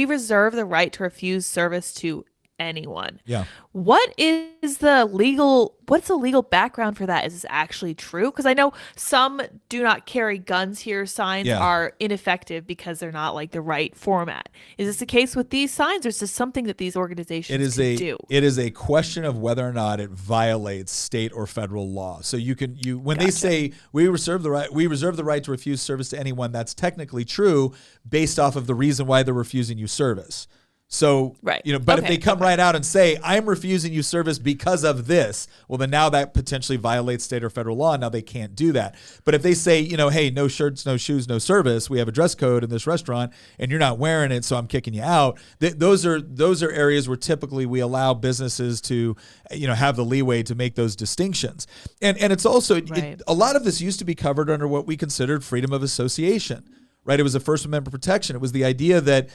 [SPEAKER 2] reserve the right to refuse service to anyone.
[SPEAKER 1] Yeah.
[SPEAKER 2] What's the legal background for that? Is this actually true? Because I know some do not carry guns here signs are ineffective because they're not like the right format. Is this the case with these signs, or is this something that these organizations can do?
[SPEAKER 1] It is a question of whether or not it violates state or federal law. So when they say we reserve the right to refuse service to anyone, that's technically true based off of the reason why they're refusing you service. So, but if they come right out and say, I'm refusing you service because of this, well, then now that potentially violates state or federal law. Now they can't do that. But if they say, hey, no shirts, no shoes, no service, we have a dress code in this restaurant and you're not wearing it, so I'm kicking you out. Those are areas where typically we allow businesses to, have the leeway to make those distinctions. And it's also, a lot of this used to be covered under what we considered freedom of association. Right, it was a First Amendment protection. It was the idea that,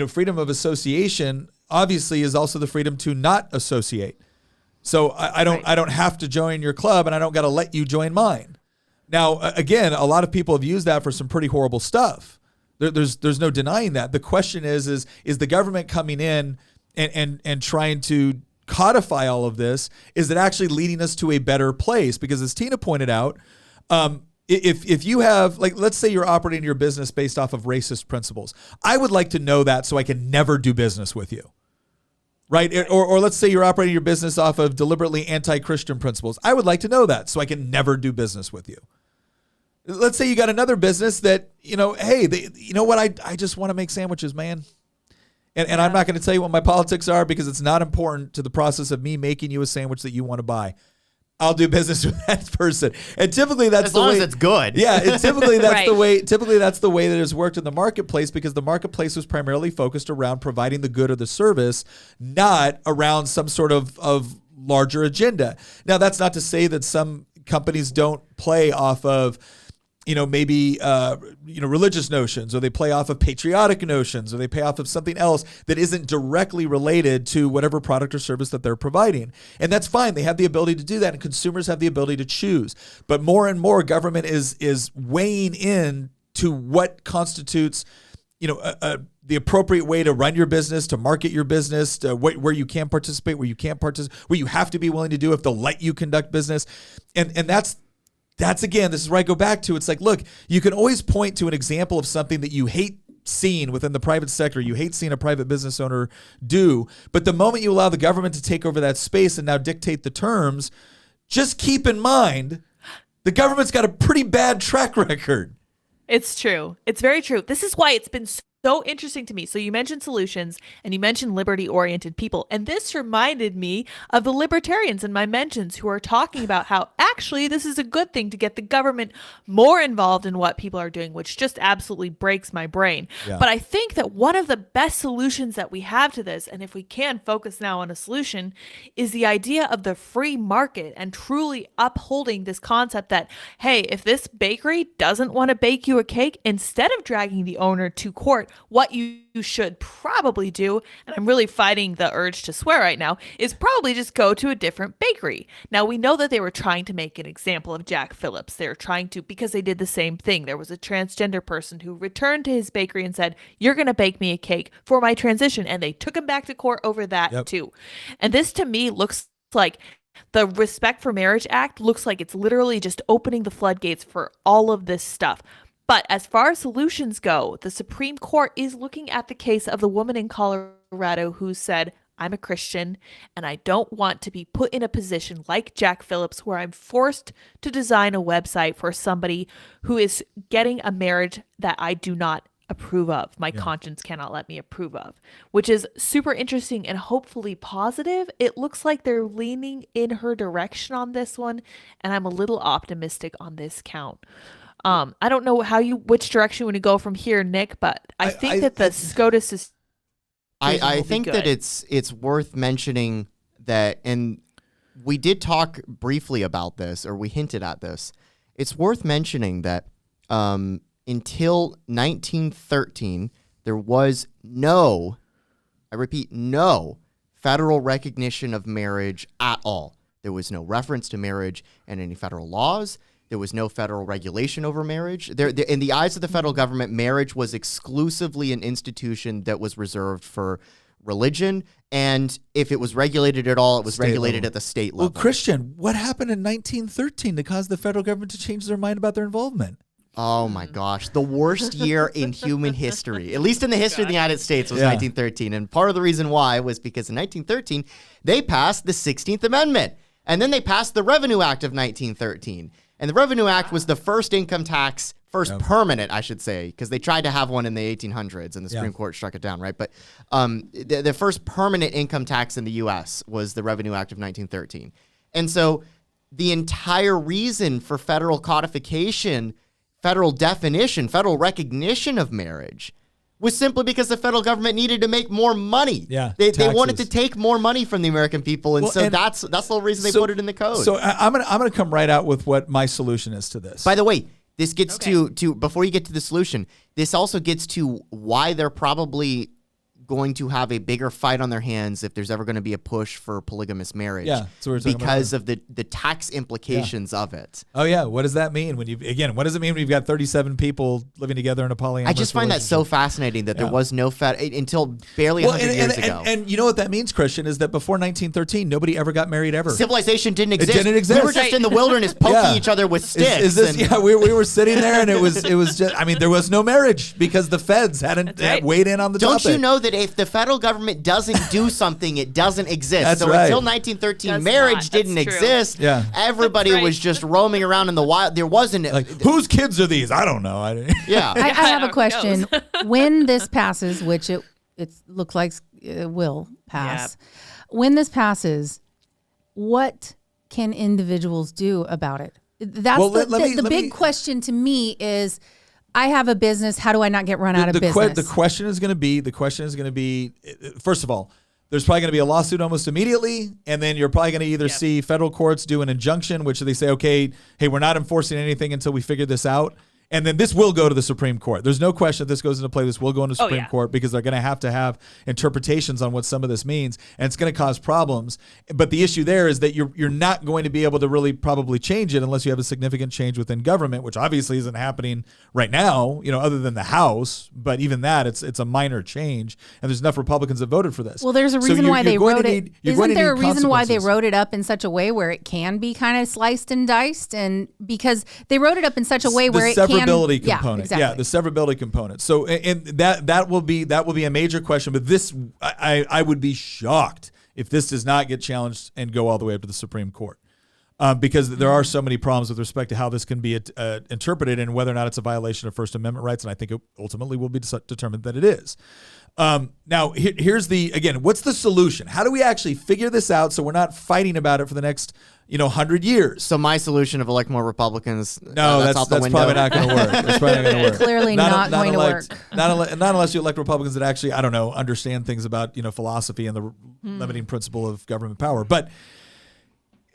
[SPEAKER 1] freedom of association obviously is also the freedom to not associate. So I don't have to join your club, and I don't got to let you join mine. Now, again, a lot of people have used that for some pretty horrible stuff. There's no denying that. The question is the government coming in and trying to codify all of this? Is it actually leading us to a better place? Because as Tina pointed out, if you have, let's say you're operating your business based off of racist principles, I would like to know that so I can never do business with you, right? Or let's say you're operating your business off of deliberately anti-Christian principles. I would like to know that so I can never do business with you. Let's say you got another business that, hey, I just want to make sandwiches, man. And I'm not going to tell you what my politics are because it's not important to the process of me making you a sandwich that you want to buy. I'll do business with that person. And typically that's the way. As
[SPEAKER 4] long as it's good.
[SPEAKER 1] Yeah, typically that's the way. Typically that's the way that it's worked in the marketplace, because the marketplace was primarily focused around providing the good or the service, not around some sort of larger agenda. Now, that's not to say that some companies don't play off of, maybe religious notions, or they play off of patriotic notions, or they play off of something else that isn't directly related to whatever product or service that they're providing. And that's fine. They have the ability to do that, and consumers have the ability to choose. But more and more, government is weighing in to what constitutes, the appropriate way to run your business, to market your business, to where you can participate, where you can't participate, what you have to be willing to do if they'll let you conduct business. And that's again, this is where I go back to. It's like, look, you can always point to an example of something that you hate seeing within the private sector, you hate seeing a private business owner do. But the moment you allow the government to take over that space and now dictate the terms, just keep in mind, the government's got a pretty bad track record.
[SPEAKER 2] It's true. It's very true. This is why it's been so interesting to me. So you mentioned solutions and you mentioned liberty-oriented people. And this reminded me of the libertarians in my mentions who are talking about how actually this is a good thing to get the government more involved in what people are doing, which just absolutely breaks my brain. Yeah. But I think that one of the best solutions that we have to this, and if we can focus now on a solution, is the idea of the free market and truly upholding this concept that, hey, if this bakery doesn't want to bake you a cake, instead of dragging the owner to court, what you should probably do, and I'm really fighting the urge to swear right now, is probably just go to a different bakery. Now, we know that they were trying to make an example of Jack Phillips. They were trying to, because they did the same thing. There was a transgender person who returned to his bakery and said, you're going to bake me a cake for my transition. And they took him back to court over that too. And this to me looks like the Respect for Marriage Act looks like it's literally just opening the floodgates for all of this stuff. But as far as solutions go, the Supreme Court is looking at the case of the woman in Colorado who said, I'm a Christian and I don't want to be put in a position like Jack Phillips where I'm forced to design a website for somebody who is getting a marriage that I do not approve of. My conscience cannot let me approve of, which is super interesting and hopefully positive. It looks like they're leaning in her direction on this one, and I'm a little optimistic on this count. I don't know which direction you want to go from here, Nick, but I think that the SCOTUS is.
[SPEAKER 4] I think that it's worth mentioning that, and we did talk briefly about this, or we hinted at this. It's worth mentioning that until 1913, there was no, I repeat, no federal recognition of marriage at all. There was no reference to marriage in any federal laws. There was no federal regulation over marriage. In the eyes of the federal government, marriage was exclusively an institution that was reserved for religion, and if it was regulated at all, it was
[SPEAKER 1] State
[SPEAKER 4] regulated
[SPEAKER 1] level.
[SPEAKER 4] at the state level.
[SPEAKER 1] Well, Christian, what happened in 1913 to cause the federal government to change their mind about their involvement?
[SPEAKER 4] Oh my gosh, the worst year in human history, at least in the history of the United States, was 1913. And part of the reason why was because in 1913, they passed the 16th Amendment. And then they passed the Revenue Act of 1913. And the Revenue Act was the first income tax, permanent, I should say, because they tried to have one in the 1800s and the Supreme Court struck it down, right? But the first permanent income tax in the U.S. was the Revenue Act of 1913. And so the entire reason for federal codification, federal definition, federal recognition of marriage was simply because the federal government needed to make more money.
[SPEAKER 1] Yeah,
[SPEAKER 4] they wanted to take more money from the American people, and that's the whole reason they put it in the code.
[SPEAKER 1] So I'm gonna come right out with what my solution is to this.
[SPEAKER 4] By the way, this gets to before you get to the solution, this also gets to why they're probably going to have a bigger fight on their hands if there's ever going to be a push for polygamous marriage.
[SPEAKER 1] Yeah, that's what we're talking
[SPEAKER 4] because of the tax implications of it.
[SPEAKER 1] Oh yeah, what does that mean when what does it mean when you've got 37 people living together in a polyamorous
[SPEAKER 4] I just find that so fascinating that there was no until barely 100 years ago.
[SPEAKER 1] And you know what that means, Christian, is that before 1913, nobody ever got married ever.
[SPEAKER 4] Civilization didn't exist.
[SPEAKER 1] It didn't exist.
[SPEAKER 4] We were just in the wilderness poking each other with sticks.
[SPEAKER 1] Is this? We were sitting there, and it was just. I mean, there was no marriage because the feds hadn't weighed in on the topic.
[SPEAKER 4] Don't you know that if the federal government doesn't do something, it doesn't exist?
[SPEAKER 1] That's
[SPEAKER 4] so
[SPEAKER 1] right.
[SPEAKER 4] until 1913, marriage didn't exist.
[SPEAKER 1] Yeah.
[SPEAKER 4] Everybody was just roaming around in the wild. There wasn't
[SPEAKER 1] whose kids are these? I don't know.
[SPEAKER 3] I have a question. When this passes, which it looks like it will pass, when this passes, what can individuals do about it? That's the big question to me is, I have a business. How do I not get run out of business?
[SPEAKER 1] The question is going to be, first of all, there's probably going to be a lawsuit almost immediately, and then you're probably going to either see federal courts do an injunction, which they say, okay, hey, we're not enforcing anything until we figure this out. And then this will go to the Supreme Court. There's no question if this goes into play, this will go into the Supreme Court because they're going to have interpretations on what some of this means, and it's going to cause problems. But the issue there is that you're not going to be able to really probably change it unless you have a significant change within government, which obviously isn't happening right now, other than the House. But even that, it's a minor change, and there's enough Republicans that voted for this.
[SPEAKER 3] Well, there's a reason why they wrote it. Isn't there a reason why they wrote it up in such a way where it can be kind of sliced and diced? And because they wrote it up in such a way where it can
[SPEAKER 1] severability component.
[SPEAKER 3] Exactly.
[SPEAKER 1] The severability component. So, and that will be a major question. But this, I would be shocked if this does not get challenged and go all the way up to the Supreme Court, because there are so many problems with respect to how this can be interpreted and whether or not it's a violation of First Amendment rights. And I think it ultimately will be determined that it is. Now, here's what's the solution? How do we actually figure this out so we're not fighting about it for the next 100 years?
[SPEAKER 4] So my solution of elect more Republicans.
[SPEAKER 1] No, that's probably not going to work. That's probably not going to work.
[SPEAKER 3] Clearly not going to work.
[SPEAKER 1] Not unless you elect Republicans that actually, I don't know, understand things about philosophy and the limiting principle of government power. But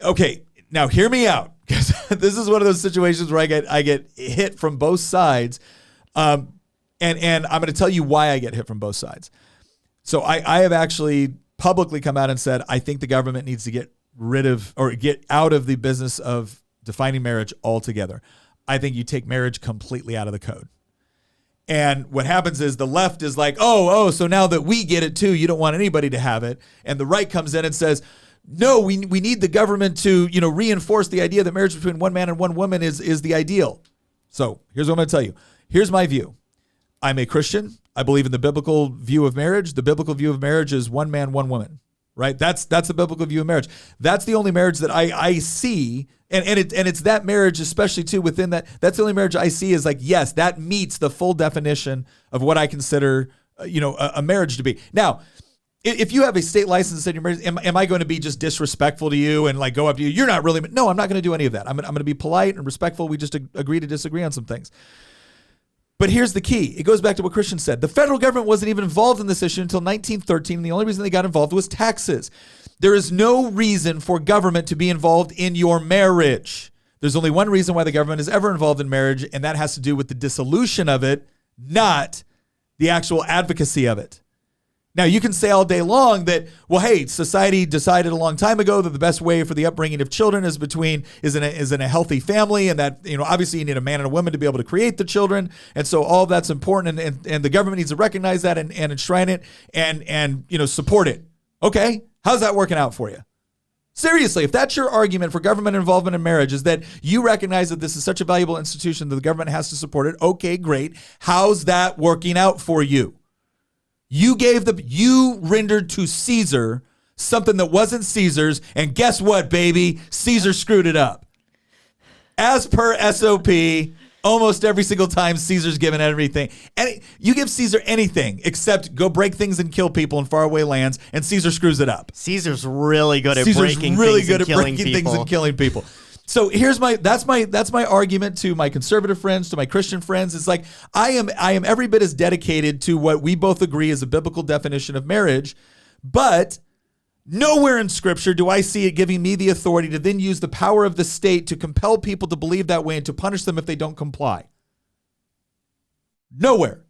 [SPEAKER 1] okay, now hear me out, because this is one of those situations where I get hit from both sides, and I'm going to tell you why I get hit from both sides. So I have actually publicly come out and said I think the government needs to get rid of or get out of the business of defining marriage altogether. I think you take marriage completely out of the code. And what happens is the left is like, oh, so now that we get it too, you don't want anybody to have it. And the right comes in and says, no, we need the government to, reinforce the idea that marriage between one man and one woman is the ideal. So here's what I'm going to tell you. Here's my view. I'm a Christian. I believe in the biblical view of marriage. The biblical view of marriage is one man, one woman. Right? That's the biblical view of marriage. That's the only marriage that I see, and it's that marriage, especially too within that. That's the only marriage I see is like, yes, that meets the full definition of what I consider, a marriage to be. Now, if you have a state license and you're married, am I going to be just disrespectful to you and like go up to you? You're not really. No, I'm not going to do any of that. I'm going to be polite and respectful. We just agree to disagree on some things. But here's the key. It goes back to what Christian said. The federal government wasn't even involved in this issue until 1913, and the only reason they got involved was taxes. There is no reason for government to be involved in your marriage. There's only one reason why the government is ever involved in marriage, and that has to do with the dissolution of it, not the actual advocacy of it. Now, you can say all day long that, well, hey, society decided a long time ago that the best way for the upbringing of children is in a healthy family, and that, obviously you need a man and a woman to be able to create the children, and so all of that's important, and the government needs to recognize that and enshrine it and support it. Okay, how's that working out for you? Seriously, if that's your argument for government involvement in marriage, is that you recognize that this is such a valuable institution that the government has to support it, okay, great. How's that working out for you? You rendered to Caesar something that wasn't Caesar's, and guess what, baby? Caesar screwed it up. As per SOP, almost every single time Caesar's given everything. And you give Caesar anything except go break things and kill people in faraway lands, and Caesar screws it up.
[SPEAKER 4] Caesar's really good at breaking things and killing people.
[SPEAKER 1] So that's my argument to my conservative friends, to my Christian friends. It's like I am every bit as dedicated to what we both agree is a biblical definition of marriage, but nowhere in Scripture do I see it giving me the authority to then use the power of the state to compel people to believe that way and to punish them if they don't comply. Nowhere.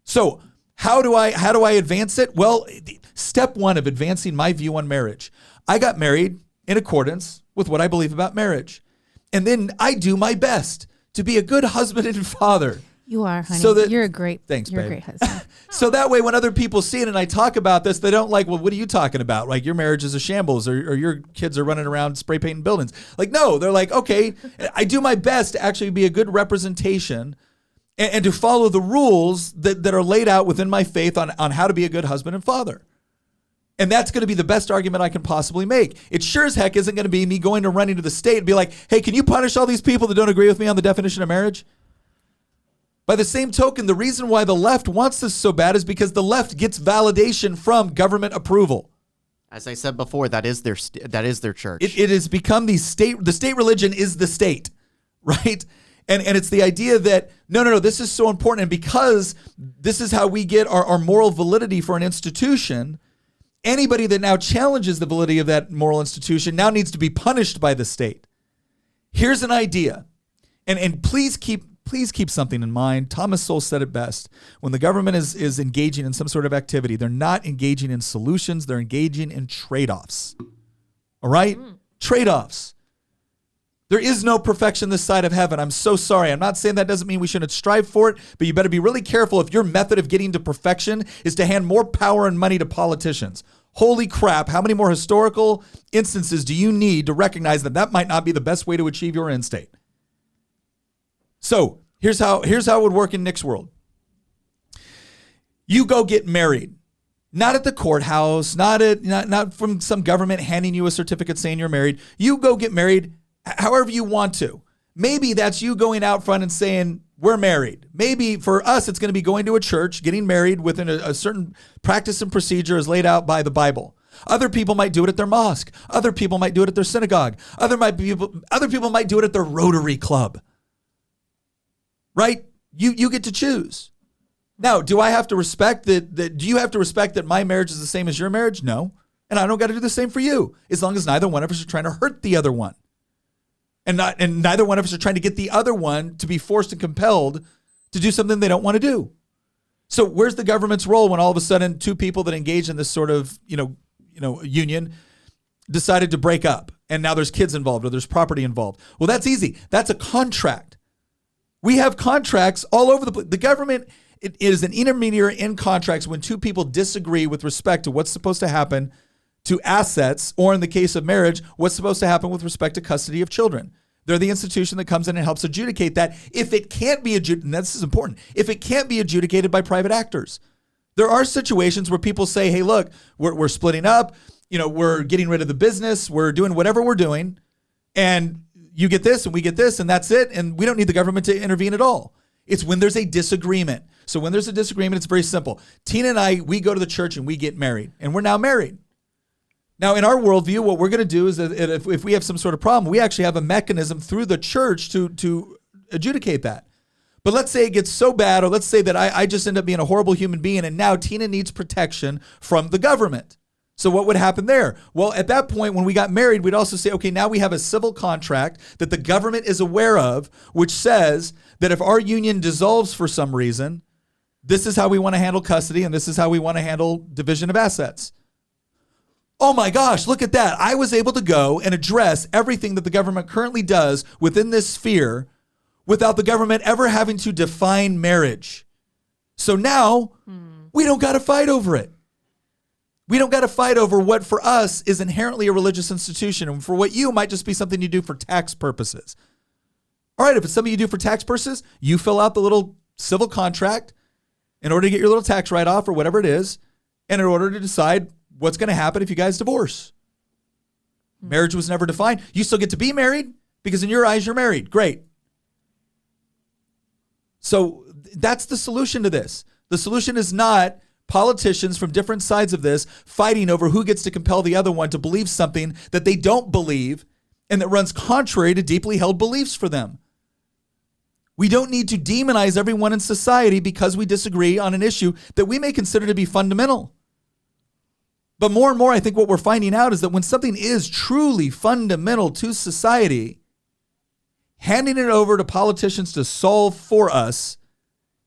[SPEAKER 1] So how do I advance it? Well, step one of advancing my view on marriage. I got married in accordance with what I believe about marriage. And then I do my best to be a good husband and father.
[SPEAKER 3] You are, honey.
[SPEAKER 1] So that,
[SPEAKER 3] you're a great
[SPEAKER 1] thanks,
[SPEAKER 3] you're
[SPEAKER 1] babe.
[SPEAKER 3] a great husband.
[SPEAKER 1] So that way when other people see it and I talk about this, they don't like, well, what are you talking about? Like your marriage is a shambles or your kids are running around spray painting buildings. Like, no, they're like, okay, I do my best to actually be a good representation and to follow the rules that are laid out within my faith on how to be a good husband and father. And that's going to be the best argument I can possibly make. It sure as heck isn't going to be me going to running to the state and be like, hey, can you punish all these people that don't agree with me on the definition of marriage? By the same token, the reason why the left wants this so bad is because the left gets validation from government approval.
[SPEAKER 4] As I said before, that is their church.
[SPEAKER 1] It has become the state religion is the state, right? And it's the idea that, no, this is so important. And because this is how we get our moral validity for an institution, anybody that now challenges the validity of that moral institution now needs to be punished by the state. Here's an idea. And please keep something in mind. Thomas Sowell said it best. When the government is engaging in some sort of activity, they're not engaging in solutions, they're engaging in trade-offs. All right? Trade-offs. There is no perfection this side of heaven. I'm so sorry. I'm not saying that doesn't mean we shouldn't strive for it, but you better be really careful if your method of getting to perfection is to hand more power and money to politicians. Holy crap, how many more historical instances do you need to recognize that might not be the best way to achieve your end state? So here's how it would work in Nick's world. You go get married. Not at the courthouse, not from some government handing you a certificate saying you're married. You go get married however you want to. Maybe that's you going out front and saying, we're married. Maybe for us, it's going to be going to a church, getting married within a certain practice and procedure as laid out by the Bible. Other people might do it at their mosque. Other people might do it at their synagogue. Other people might do it at their Rotary Club. Right? You get to choose. Now, do I have to respect that? Do you have to respect that my marriage is the same as your marriage? No. And I don't got to do the same for you, as long as neither one of us are trying to hurt the other one. And neither one of us are trying to get the other one to be forced and compelled to do something they don't want to do. So where's the government's role when all of a sudden two people that engage in this sort of, union decided to break up and now there's kids involved or there's property involved? Well, that's easy. That's a contract. We have contracts all over the place. The government is an intermediary in contracts when two people disagree with respect to what's supposed to happen to assets, or in the case of marriage, what's supposed to happen with respect to custody of children. They're the institution that comes in and helps adjudicate that if it can't be adjudicated, and this is important, if it can't be adjudicated by private actors. There are situations where people say, hey, look, we're splitting up, we're getting rid of the business, we're doing whatever we're doing, and you get this and we get this and that's it, and we don't need the government to intervene at all. It's when there's a disagreement. So when there's a disagreement, it's very simple. Tina and I, we go to the church and we get married, and we're now married. Now, in our worldview, what we're going to do is that if we have some sort of problem, we actually have a mechanism through the church to adjudicate that. But let's say it gets so bad, or let's say that I just end up being a horrible human being, and now Tina needs protection from the government. So what would happen there? Well, at that point, when we got married, we'd also say, okay, now we have a civil contract that the government is aware of, which says that if our union dissolves for some reason, This is how we want to handle custody, and this is how we want to handle division of assets. Oh my gosh, look at that. I was able to go and address everything that the government currently does within this sphere without the government ever having to define marriage. So now we don't got to fight over it. We don't got to fight over what for us is inherently a religious institution, and for what you might just be something you do for tax purposes. All right, if it's something you do for tax purposes, you fill out the little civil contract in order to get your little tax write-off or whatever it is, and in order to decide what's going to happen if you guys divorce. Marriage was never defined. You still get to be married because in your eyes you're married. Great. So that's the solution to this. The solution is not politicians from different sides of this fighting over who gets to compel the other one to believe something that they don't believe and that runs contrary to deeply held beliefs for them. We don't need to demonize everyone in society because we disagree on an issue that we may consider to be fundamental. But more and more, I think what we're finding out is that when something is truly fundamental to society, handing it over to politicians to solve for us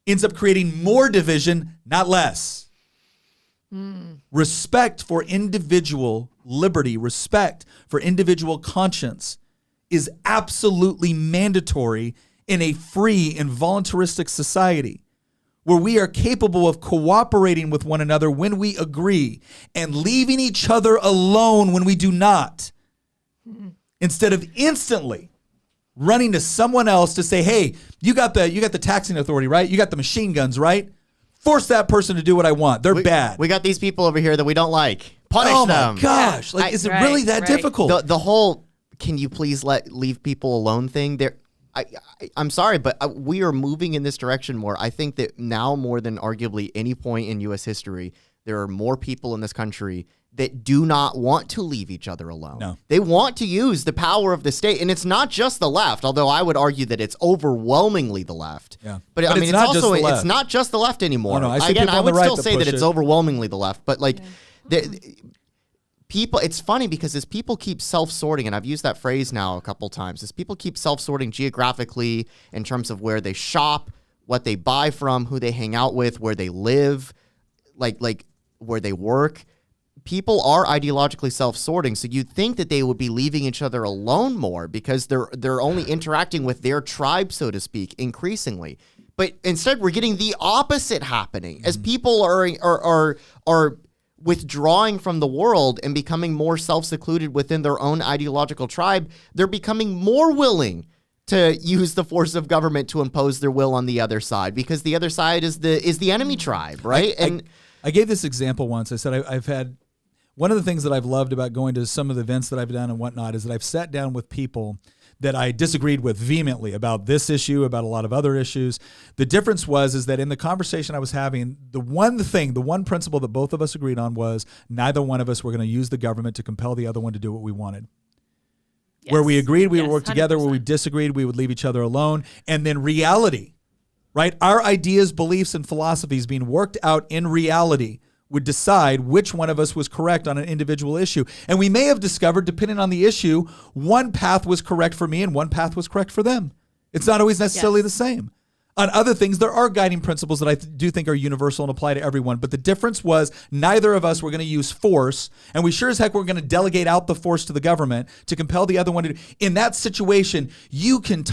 [SPEAKER 1] ends up creating more division, not less. Respect for individual liberty, respect for individual conscience is absolutely mandatory in a free and voluntaristic society where we are capable of cooperating with one another when we agree and leaving each other alone when we do not, instead of instantly running to someone else to say, hey, you got the taxing authority, right? You got the machine guns, right? Force that person to do what I want. They're bad.
[SPEAKER 4] We got these people over here that we don't like. Punish them.
[SPEAKER 1] Oh my gosh. Is it really that difficult?
[SPEAKER 4] The whole, can you please leave people alone thing there? I'm sorry, but we are moving in this direction more. I think that now more than arguably any point in U.S. history, there are more people in this country that do not want to leave each other alone.
[SPEAKER 1] No.
[SPEAKER 4] They want to use the power of the state. And it's not just the left, although I would argue that it's overwhelmingly the left.
[SPEAKER 1] Yeah.
[SPEAKER 4] But I mean, it's also, it's not just the left anymore.
[SPEAKER 1] No,
[SPEAKER 4] Again, I would still say that it's overwhelmingly the left. But like, people, it's funny because as people keep self-sorting, and I've used that phrase now a couple times, as people keep self-sorting geographically in terms of where they shop, what they buy from, who they hang out with, where they live, like where they work, people are ideologically self-sorting. So you'd think that they would be leaving each other alone more because they're only interacting with their tribe, so to speak, increasingly. But instead, we're getting the opposite happening as people are withdrawing from the world and becoming more self-secluded within their own ideological tribe. They're becoming more willing to use the force of government to impose their will on the other side because the other side is the enemy tribe, right?
[SPEAKER 1] I gave this example once. I said I've had one of the things that I've loved about going to some of the events that I've done and whatnot is that I've sat down with people that I disagreed with vehemently about this issue, about a lot of other issues. The difference is that in the conversation I was having, the one principle that both of us agreed on was neither one of us were going to use the government to compel the other one to do what we wanted. Yes. Where we agreed, we would work together. 100%. Where we disagreed, we would leave each other alone. And then reality, right? Our ideas, beliefs, and philosophies being worked out in reality would decide which one of us was correct on an individual issue. And we may have discovered, depending on the issue, one path was correct for me and one path was correct for them. It's not always necessarily the same. On other things, there are guiding principles that I do think are universal and apply to everyone. But the difference was neither of us were going to use force, and we sure as heck were going to delegate out the force to the government to compel the other one to do. In that situation, you can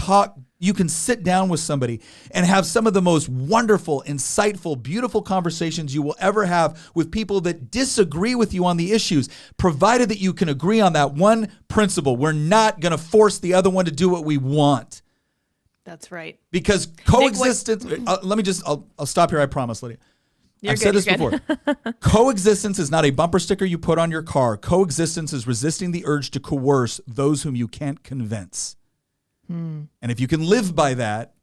[SPEAKER 1] sit down with somebody and have some of the most wonderful, insightful, beautiful conversations you will ever have with people that disagree with you on the issues, provided that you can agree on that one principle. We're not going to force the other one to do what we want.
[SPEAKER 2] That's right.
[SPEAKER 1] Because coexistence, I'll stop here, I promise, Lydia. I've said this before. Coexistence is not a bumper sticker you put on your car. Coexistence is resisting the urge to coerce those whom you can't convince. And if you can live by that,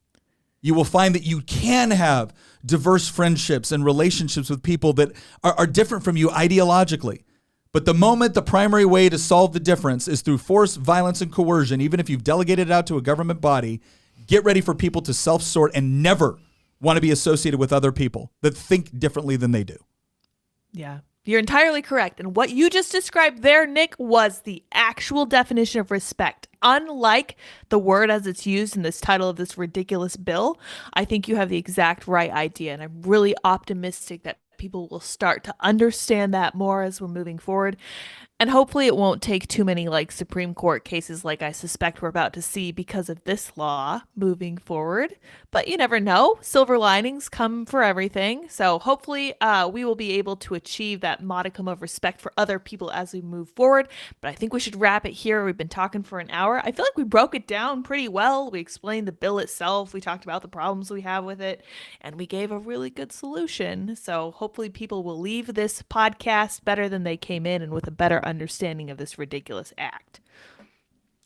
[SPEAKER 1] you will find that you can have diverse friendships and relationships with people that are different from you ideologically. But the moment the primary way to solve the difference is through force, violence, and coercion, even if you've delegated it out to a government body, get ready for people to self-sort and never want to be associated with other people that think differently than they do.
[SPEAKER 2] Yeah. You're entirely correct. And what you just described there, Nick, was the actual definition of respect. Unlike the word as it's used in this title of this ridiculous bill, I think you have the exact right idea. And I'm really optimistic that people will start to understand that more as we're moving forward. And hopefully it won't take too many like Supreme Court cases like I suspect we're about to see because of this law moving forward. But you never know. Silver linings come for everything. So hopefully we will be able to achieve that modicum of respect for other people as we move forward. But I think we should wrap it here. We've been talking for an hour. I feel like we broke it down pretty well. We explained the bill itself. We talked about the problems we have with it. And we gave a really good solution. So hopefully people will leave this podcast better than they came in and with a better understanding of this ridiculous act.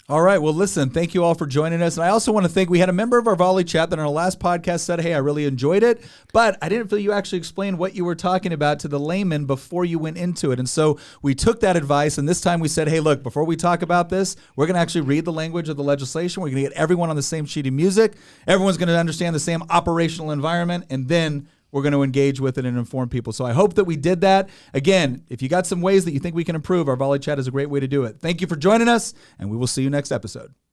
[SPEAKER 1] All right. Well, listen, thank you all for joining us. And I also want to thank, we had a member of our Volley chat that on our last podcast said, hey, I really enjoyed it, but I didn't feel you actually explained what you were talking about to the layman before you went into it. And so we took that advice, and this time we said, hey, look, before we talk about this, we're going to actually read the language of the legislation. We're going to get everyone on the same sheet of music. Everyone's going to understand the same operational environment, and then we're going to engage with it and inform people. So I hope that we did that. Again, if you got some ways that you think we can improve, our Volley Chat is a great way to do it. Thank you for joining us, and we will see you next episode.